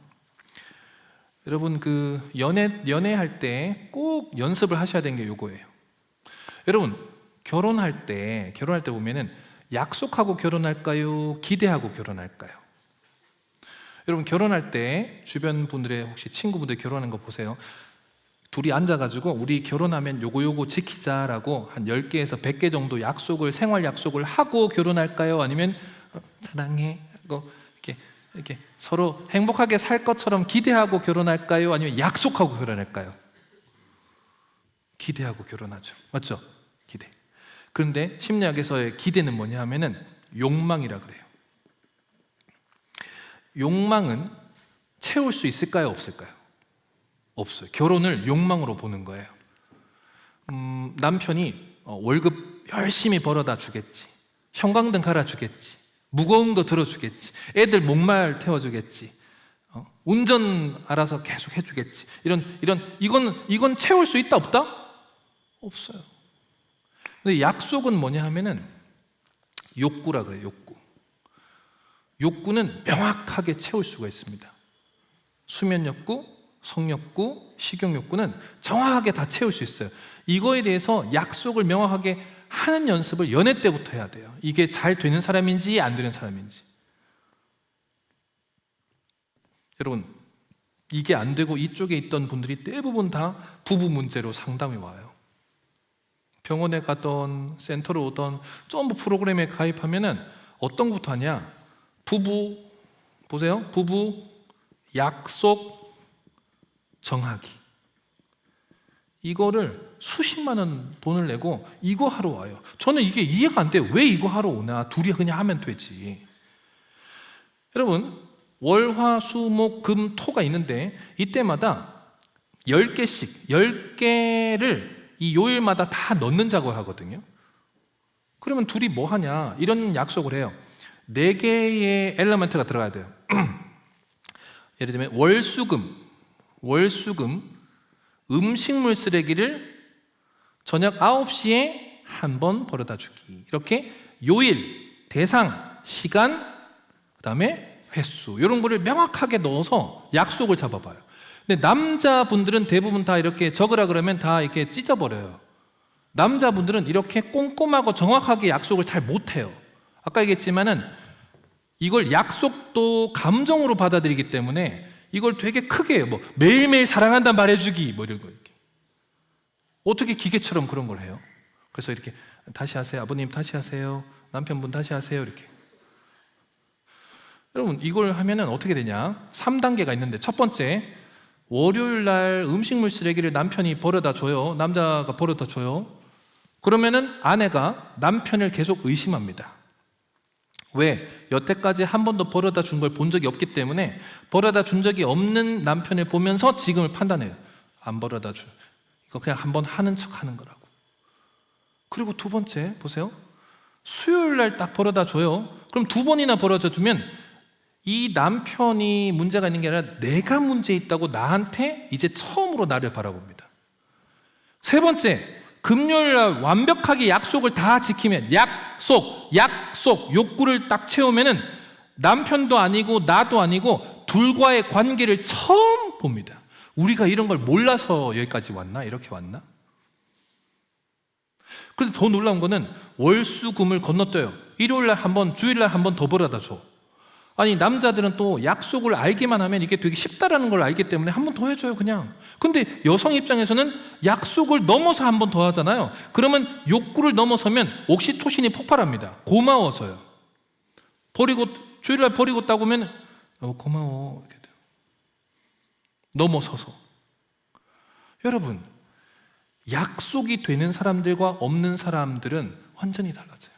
S1: 여러분 연애할 때 꼭 연습을 하셔야 되는 게 이거예요. 여러분 결혼할 때 보면은 약속하고 결혼할까요? 기대하고 결혼할까요? 여러분 결혼할 때 주변 분들의 혹시 친구분들 결혼하는 거 보세요. 둘이 앉아가지고 우리 결혼하면 요거 지키자라고 한 10개에서 100개 정도 생활 약속을 하고 결혼할까요? 아니면 사랑해 하고 이렇게 서로 행복하게 살 것처럼 기대하고 결혼할까요? 아니면 약속하고 결혼할까요? 기대하고 결혼하죠. 맞죠? 기대. 그런데 심리학에서의 기대는 뭐냐 하면은 욕망이라 그래요. 욕망은 채울 수 있을까요? 없을까요? 없어요. 결혼을 욕망으로 보는 거예요. 남편이 월급 열심히 벌어다 주겠지, 형광등 갈아주겠지, 무거운 거 들어주겠지, 애들 목말 태워주겠지, 운전 알아서 계속 해주겠지. 이건 채울 수 있다 없다? 없어요. 근데 약속은 뭐냐 하면은 욕구라 그래요. 욕구. 욕구는 명확하게 채울 수가 있습니다. 수면 욕구, 성욕구, 식욕욕구는 정확하게 다 채울 수 있어요. 이거에 대해서 약속을 명확하게 하는 연습을 연애 때부터 해야 돼요. 이게 잘 되는 사람인지 안 되는 사람인지. 여러분 이게 안 되고 이쪽에 있던 분들이 대부분 다 부부 문제로 상담이 와요. 병원에 가던 센터로 오던 전부 프로그램에 가입하면은 어떤 것부터 하냐? 부부 약속 정하기. 이거를 수십만 원 돈을 내고 이거 하러 와요. 저는 이게 이해가 안 돼요. 왜 이거 하러 오나? 둘이 그냥 하면 되지. 여러분 월, 화, 수, 목, 금, 토가 있는데 이때마다 10개를 이 요일마다 다 넣는 작업을 하거든요. 그러면 둘이 뭐 하냐? 이런 약속을 해요. 4개의 엘리먼트가 들어가야 돼요. 예를 들면 월수금 음식물 쓰레기를 저녁 9시에 한 번 버려다 주기. 이렇게 요일, 대상, 시간, 그 다음에 횟수 이런 거를 명확하게 넣어서 약속을 잡아봐요. 근데 남자분들은 대부분 다 이렇게 적으라 그러면 다 이렇게 찢어버려요. 남자분들은 이렇게 꼼꼼하고 정확하게 약속을 잘 못해요. 아까 얘기했지만은 이걸 약속도 감정으로 받아들이기 때문에 이걸 되게 크게 해요. 뭐 매일매일 사랑한다 말해주기 뭐 이런 거 이렇게. 어떻게 기계처럼 그런 걸 해요? 그래서 이렇게 다시 하세요. 아버님 다시 하세요. 남편분 다시 하세요. 이렇게. 여러분 이걸 하면은 어떻게 되냐? 3단계가 있는데 첫 번째, 월요일 날 음식물 쓰레기를 남편이 버려다 줘요. 남자가 버려다 줘요. 그러면은 아내가 남편을 계속 의심합니다. 왜? 여태까지 한 번도 버려다 준 걸 본 적이 없기 때문에 버려다 준 적이 없는 남편을 보면서 지금을 판단해요. 안 버려다 줘. 이거 그냥 한번 하는 척 하는 거라고. 그리고 두 번째 보세요. 수요일 날 딱 버려다 줘요. 그럼 두 번이나 버려져 주면 이 남편이 문제가 있는 게 아니라 내가 문제 있다고 나한테 이제 처음으로 나를 바라봅니다. 세 번째, 금요일 날 완벽하게 약속을 다 지키면 약속 욕구를 딱 채우면은 남편도 아니고 나도 아니고 둘과의 관계를 처음 봅니다. 우리가 이런 걸 몰라서 여기까지 왔나? 이렇게 왔나? 근데 더 놀라운 거는 월수금을 건너뛰어요. 일요일 날 한 번, 주일 날 한 번 더 벌어다 줘. 아니 남자들은 또 약속을 알기만 하면 이게 되게 쉽다라는 걸 알기 때문에 한 번 더 해줘요 그냥. 근데 여성 입장에서는 약속을 넘어서 한 번 더 하잖아요. 그러면 욕구를 넘어서면 옥시토신이 폭발합니다. 고마워서요. 버리고 주일날 버리고 따고 오면 고마워 이렇게 돼요. 넘어서서. 여러분, 약속이 되는 사람들과 없는 사람들은 완전히 달라져요.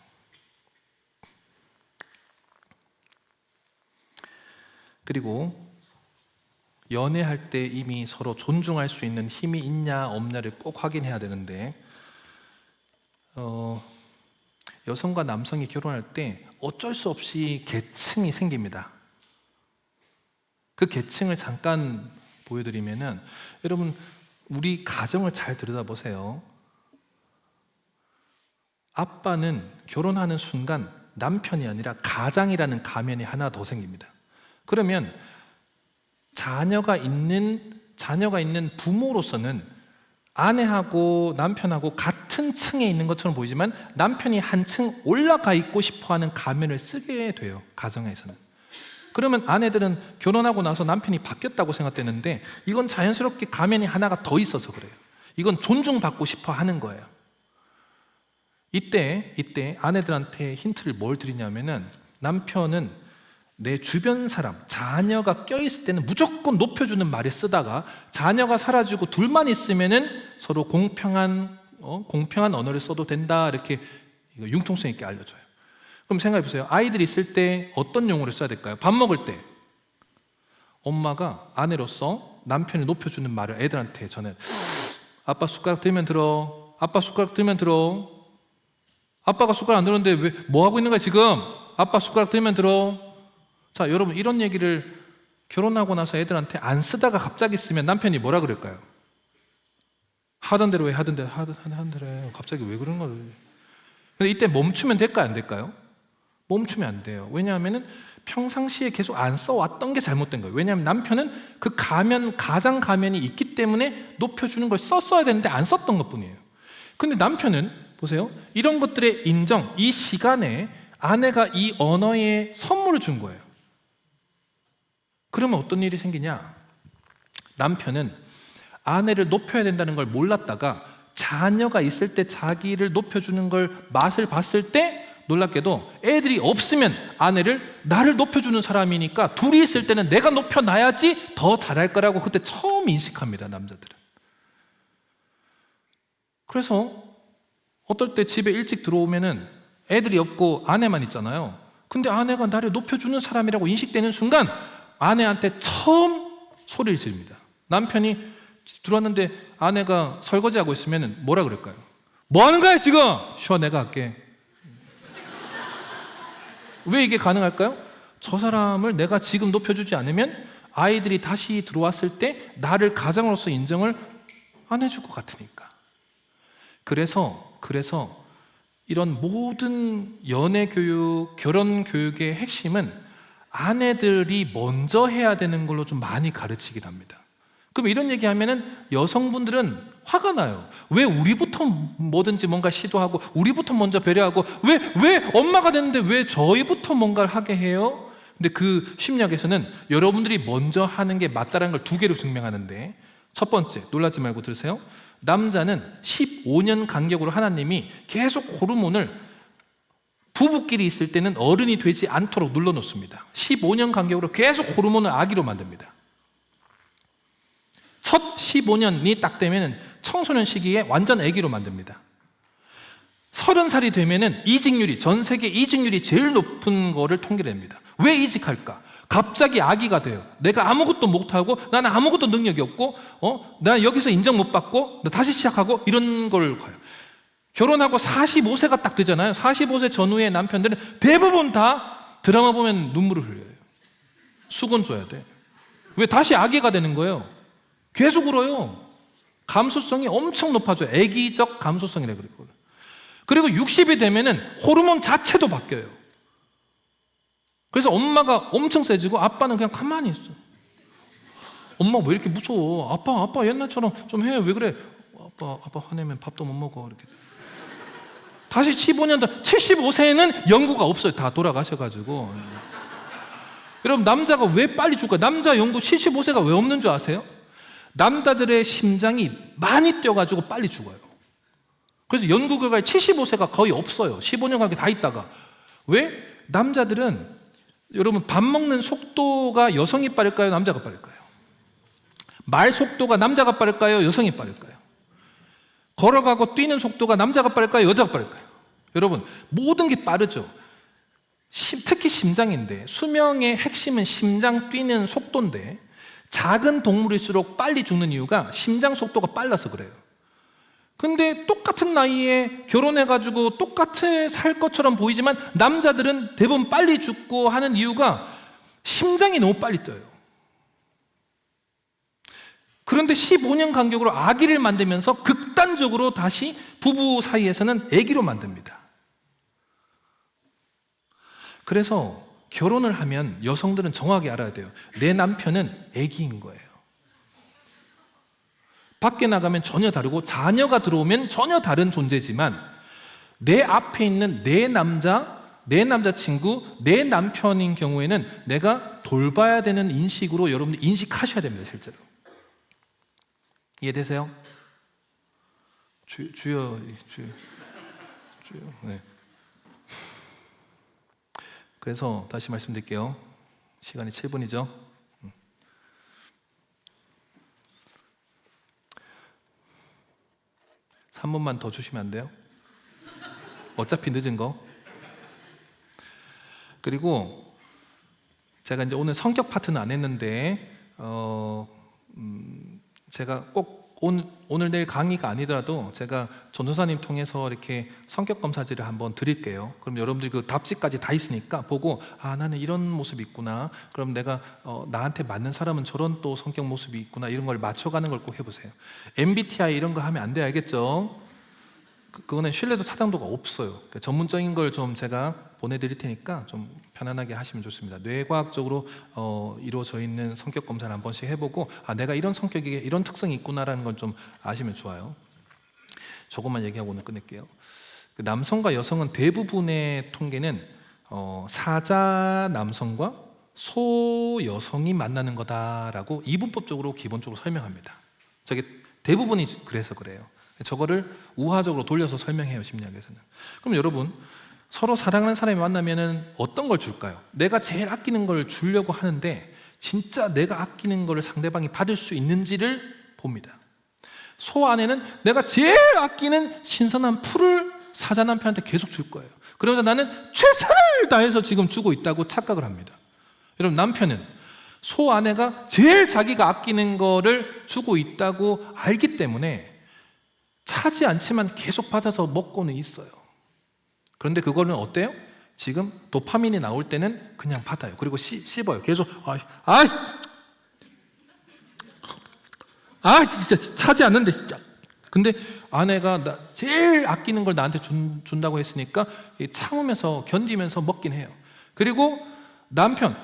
S1: 그리고 연애할 때 이미 서로 존중할 수 있는 힘이 있냐 없냐를 꼭 확인해야 되는데 여성과 남성이 결혼할 때 어쩔 수 없이 계층이 생깁니다. 그 계층을 잠깐 보여드리면은 여러분 우리 가정을 잘 들여다보세요. 아빠는 결혼하는 순간 남편이 아니라 가장이라는 가면이 하나 더 생깁니다. 그러면 자녀가 있는 부모로서는 아내하고 남편하고 같은 층에 있는 것처럼 보이지만 남편이 한층 올라가 있고 싶어하는 가면을 쓰게 돼요. 가정에서는. 그러면 아내들은 결혼하고 나서 남편이 바뀌었다고 생각되는데 이건 자연스럽게 가면이 하나가 더 있어서 그래요. 이건 존중받고 싶어 하는 거예요. 이때 아내들한테 힌트를 뭘 드리냐면은 남편은 내 주변 사람, 자녀가 껴있을 때는 무조건 높여주는 말을 쓰다가 자녀가 사라지고 둘만 있으면은 서로 공평한 언어를 써도 된다 이렇게 융통성 있게 알려줘요. 그럼 생각해 보세요. 아이들이 있을 때 어떤 용어를 써야 될까요? 밥 먹을 때 엄마가 아내로서 남편을 높여주는 말을 애들한테 전해. 아빠 숟가락 들면 들어. 아빠 숟가락 들면 들어. 아빠가 숟가락 안 들었는데 왜 뭐 하고 있는 거야 지금? 아빠 숟가락 들면 들어. 자, 여러분 이런 얘기를 결혼하고 나서 애들한테 안 쓰다가 갑자기 쓰면 남편이 뭐라 그럴까요? 하던 대로 해, 하던 대로 해. 갑자기 왜 그런 거를? 근데 이때 멈추면 될까요, 안 될까요? 멈추면 안 돼요. 왜냐하면 평상시에 계속 안 써왔던 게 잘못된 거예요. 왜냐하면 남편은 그 가장 가면이 있기 때문에 높여주는 걸 썼어야 되는데 안 썼던 것 뿐이에요. 근데 남편은 보세요. 이런 것들의 인정, 이 시간에 아내가 이 언어에 선물을 준 거예요. 그러면 어떤 일이 생기냐? 남편은 아내를 높여야 된다는 걸 몰랐다가 자녀가 있을 때 자기를 높여주는 걸 맛을 봤을 때 놀랍게도 애들이 없으면 아내를 나를 높여주는 사람이니까 둘이 있을 때는 내가 높여놔야지 더 잘할 거라고 그때 처음 인식합니다. 남자들은. 그래서 어떨 때 집에 일찍 들어오면은 애들이 없고 아내만 있잖아요. 근데 아내가 나를 높여주는 사람이라고 인식되는 순간 아내한테 처음 소리를 지릅니다. 남편이 들어왔는데 아내가 설거지하고 있으면 뭐라 그럴까요? 뭐 하는 거야 지금? 쉬어, 내가 할게. 왜 이게 가능할까요? 저 사람을 내가 지금 높여주지 않으면 아이들이 다시 들어왔을 때 나를 가장으로서 인정을 안 해줄 것 같으니까. 그래서 이런 모든 연애 교육, 결혼 교육의 핵심은 아내들이 먼저 해야 되는 걸로 좀 많이 가르치긴 합니다. 그럼 이런 얘기하면은 여성분들은 화가 나요. 왜 우리부터 뭐든지 뭔가 시도하고 우리부터 먼저 배려하고 왜 엄마가 됐는데 왜 저희부터 뭔가를 하게 해요? 근데 그 심리학에서는 여러분들이 먼저 하는 게 맞다라는 걸 두 개로 증명하는데 첫 번째, 놀라지 말고 들으세요. 남자는 15년 간격으로 하나님이 계속 호르몬을 부부끼리 있을 때는 어른이 되지 않도록 눌러놓습니다. 15년 간격으로 계속 호르몬을 아기로 만듭니다. 첫 15년이 딱 되면 청소년 시기에 완전 아기로 만듭니다. 30살이 되면은 이직률이, 전 세계 이직률이 제일 높은 거를 통계냅니다. 왜 이직할까? 갑자기 아기가 돼요. 내가 아무것도 못하고, 나는 아무것도 능력이 없고, 나 여기서 인정 못 받고, 나 다시 시작하고, 이런 걸 가요. 결혼하고 45세가 딱 되잖아요. 45세 전후의 남편들은 대부분 다 드라마 보면 눈물을 흘려요. 수건 줘야 돼. 왜? 다시 아기가 되는 거예요. 계속 울어요. 감수성이 엄청 높아져요. 애기적 감수성이라고 그래요. 그리고 60이 되면은 호르몬 자체도 바뀌어요. 그래서 엄마가 엄청 세지고 아빠는 그냥 가만히 있어. 엄마 왜 이렇게 무서워? 아빠 옛날처럼 좀 해. 왜 그래? 아빠 화내면 밥도 못 먹어. 이렇게. 다시 15년 더, 75세에는 연구가 없어요. 다 돌아가셔가지고. 여러분, 남자가 왜 빨리 죽을까요? 남자 연구 75세가 왜 없는 줄 아세요? 남자들의 심장이 많이 뛰어가지고 빨리 죽어요. 그래서 연구 결과에 75세가 거의 없어요. 15년 가까이 다 있다가. 왜? 남자들은, 여러분, 밥 먹는 속도가 여성이 빠를까요? 남자가 빠를까요? 말 속도가 남자가 빠를까요? 여성이 빠를까요? 걸어가고 뛰는 속도가 남자가 빠를까요? 여자가 빠를까요? 여러분, 모든 게 빠르죠. 특히 심장인데, 수명의 핵심은 심장 뛰는 속도인데, 작은 동물일수록 빨리 죽는 이유가 심장 속도가 빨라서 그래요. 근데 똑같은 나이에 결혼해가지고 똑같이 살 것처럼 보이지만 남자들은 대부분 빨리 죽고 하는 이유가 심장이 너무 빨리 뛰어요. 그런데 15년 간격으로 아기를 만들면서 극단적으로 다시 부부 사이에서는 아기로 만듭니다. 그래서 결혼을 하면 여성들은 정확히 알아야 돼요. 내 남편은 아기인 거예요. 밖에 나가면 전혀 다르고 자녀가 들어오면 전혀 다른 존재지만 내 앞에 있는 내 남자친구, 내 남편인 경우에는 내가 돌봐야 되는 인식으로 여러분들 인식하셔야 됩니다. 실제로. 이해되세요? 주여. 네. 그래서 다시 말씀드릴게요. 시간이 7분이죠. 3분만 더 주시면 안 돼요? 어차피 늦은 거. 그리고 제가 이제 오늘 성격 파트는 안 했는데 제가 꼭 오늘 내일 강의가 아니더라도 제가 전도사님 통해서 이렇게 성격 검사지를 한번 드릴게요. 그럼 여러분들이 그 답지까지 다 있으니까 보고 나는 이런 모습이 있구나. 그럼 내가 나한테 맞는 사람은 저런 또 성격 모습이 있구나. 이런 걸 맞춰가는 걸 꼭 해보세요. MBTI 이런 거 하면 안 돼요. 알겠죠? 그거는 신뢰도 타당도가 없어요. 그러니까 전문적인 걸 좀 제가 보내드릴 테니까 좀 편안하게 하시면 좋습니다. 뇌과학적으로 이루어져 있는 성격 검사를 한 번씩 해보고 내가 이런 성격이 이런 특성이 있구나라는 걸 좀 아시면 좋아요. 조금만 얘기하고 오늘 끝낼게요. 남성과 여성은 대부분의 통계는 사자 남성과 소 여성이 만나는 거다라고 이분법적으로 기본적으로 설명합니다. 저게 대부분이 그래서 그래요. 저거를 우화적으로 돌려서 설명해요. 심리학에서는. 그럼 여러분, 서로 사랑하는 사람이 만나면 어떤 걸 줄까요? 내가 제일 아끼는 걸 주려고 하는데 진짜 내가 아끼는 걸 상대방이 받을 수 있는지를 봅니다. 소 안에는 내가 제일 아끼는 신선한 풀을 사자 남편한테 계속 줄 거예요. 그러면서 나는 최선을 다해서 지금 주고 있다고 착각을 합니다. 여러분, 남편은 소 아내가 제일 자기가 아끼는 거를 주고 있다고 알기 때문에 차지 않지만 계속 받아서 먹고는 있어요. 그런데 그거는 어때요? 지금 도파민이 나올 때는 그냥 받아요. 그리고 씹어요. 계속 진짜 차지 않는데 진짜. 근데 아내가 제일 아끼는 걸 나한테 준다고 했으니까 참으면서 견디면서 먹긴 해요. 그리고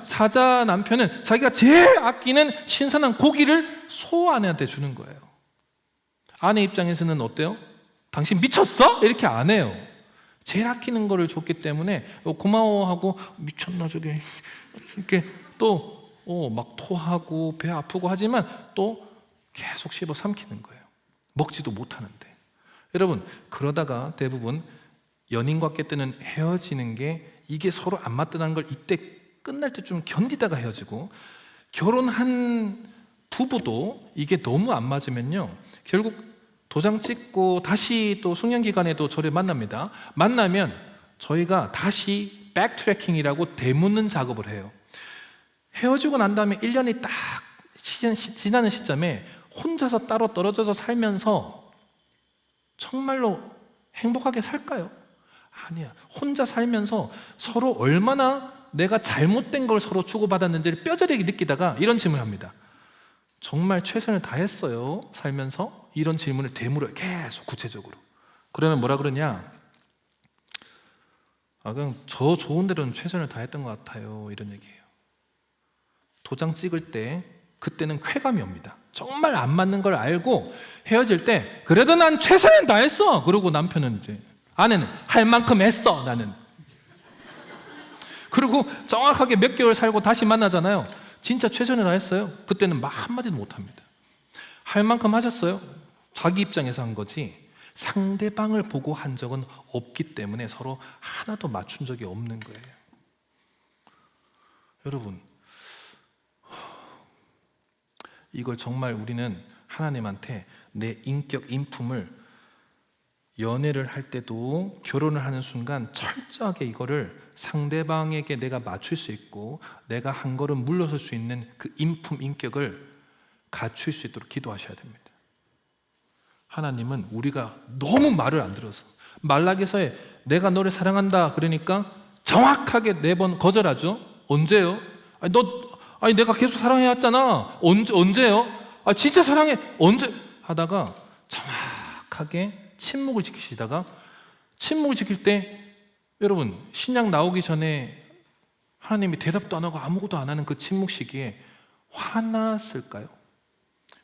S1: 사자 남편은 자기가 제일 아끼는 신선한 고기를 소 아내한테 주는 거예요. 아내 입장에서는 어때요? 당신 미쳤어? 이렇게 안 해요. 제일 아끼는 거를 줬기 때문에 고마워하고 미쳤나 저게 이렇게 또 막 토하고 배 아프고 하지만 또 계속 씹어 삼키는 거예요. 먹지도 못하는데. 여러분, 그러다가 대부분 연인과 깨뜨는 헤어지는 게 이게 서로 안 맞다는 걸 이때 끝날 때쯤 견디다가 헤어지고, 결혼한 부부도 이게 너무 안 맞으면요 결국 도장 찍고 다시 또 숙련 기간에도 저를 만납니다. 만나면 저희가 다시 백트래킹이라고 되묻는 작업을 해요. 헤어지고 난 다음에 1년이 딱 지나는 시점에 혼자서 따로 떨어져서 살면서 정말로 행복하게 살까요? 아니야. 혼자 살면서 서로 얼마나 내가 잘못된 걸 서로 주고받았는지를 뼈저리게 느끼다가 이런 질문을 합니다. 정말 최선을 다했어요? 살면서? 이런 질문을 되물어요. 계속 구체적으로. 그러면 뭐라 그러냐? 그냥 저 좋은 대로는 최선을 다했던 것 같아요. 이런 얘기예요. 도장 찍을 때 그때는 쾌감이 옵니다. 정말 안 맞는 걸 알고 헤어질 때 그래도 난 최선을 다했어. 그러고 남편은 이제 아내는 할 만큼 했어. 나는. 그리고 정확하게 몇 개월 살고 다시 만나잖아요. 진짜 최선을 다했어요. 그때는 말 한마디도 못합니다. 할 만큼 하셨어요? 자기 입장에서 한 거지 상대방을 보고 한 적은 없기 때문에 서로 하나도 맞춘 적이 없는 거예요. 여러분, 이걸 정말 우리는 하나님한테 내 인격, 인품을 연애를 할 때도 결혼을 하는 순간 철저하게 이거를 상대방에게 내가 맞출 수 있고 내가 한 걸음 물러설 수 있는 그 인품, 인격을 갖출 수 있도록 기도하셔야 됩니다. 하나님은 우리가 너무 말을 안 들어서 말라기서에 내가 너를 사랑한다 그러니까 정확하게 4번 거절하죠. 언제요? 아니 내가 계속 사랑해왔잖아. 언제요? 진짜 사랑해. 언제? 하다가 정확하게 침묵을 지키시다가 침묵을 지킬 때 여러분 신약 나오기 전에 하나님이 대답도 안 하고 아무것도 안 하는 그 침묵 시기에 화났을까요?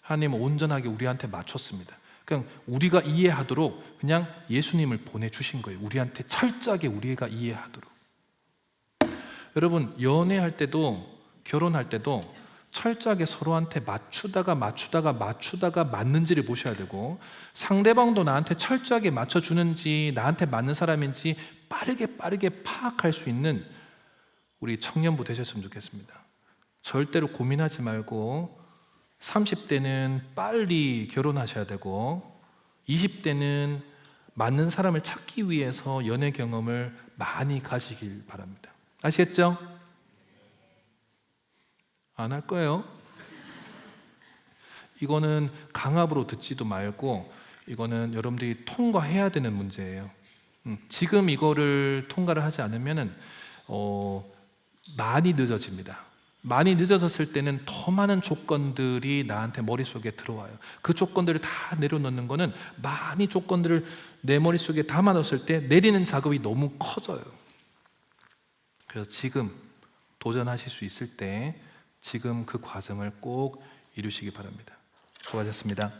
S1: 하나님은 온전하게 우리한테 맞췄습니다. 그냥 우리가 이해하도록 그냥 예수님을 보내주신 거예요. 우리한테 철저하게 우리가 이해하도록. 여러분 연애할 때도 결혼할 때도 철저하게 서로한테 맞추다가 맞는지를 보셔야 되고 상대방도 나한테 철저하게 맞춰주는지 나한테 맞는 사람인지 빠르게 파악할 수 있는 우리 청년부 되셨으면 좋겠습니다. 절대로 고민하지 말고 30대는 빨리 결혼하셔야 되고 20대는 맞는 사람을 찾기 위해서 연애 경험을 많이 가시길 바랍니다. 아시겠죠? 안 할 거예요. 이거는 강압으로 듣지도 말고 이거는 여러분들이 통과해야 되는 문제예요. 지금 이거를 통과를 하지 않으면 많이 늦어집니다. 많이 늦어졌을 때는 더 많은 조건들이 나한테 머릿속에 들어와요. 그 조건들을 다 내려놓는 거는 많이 조건들을 내 머릿속에 담아놓았을 때 내리는 작업이 너무 커져요. 그래서 지금 도전하실 수 있을 때 지금 그 과정을 꼭 이루시기 바랍니다. 수고하셨습니다.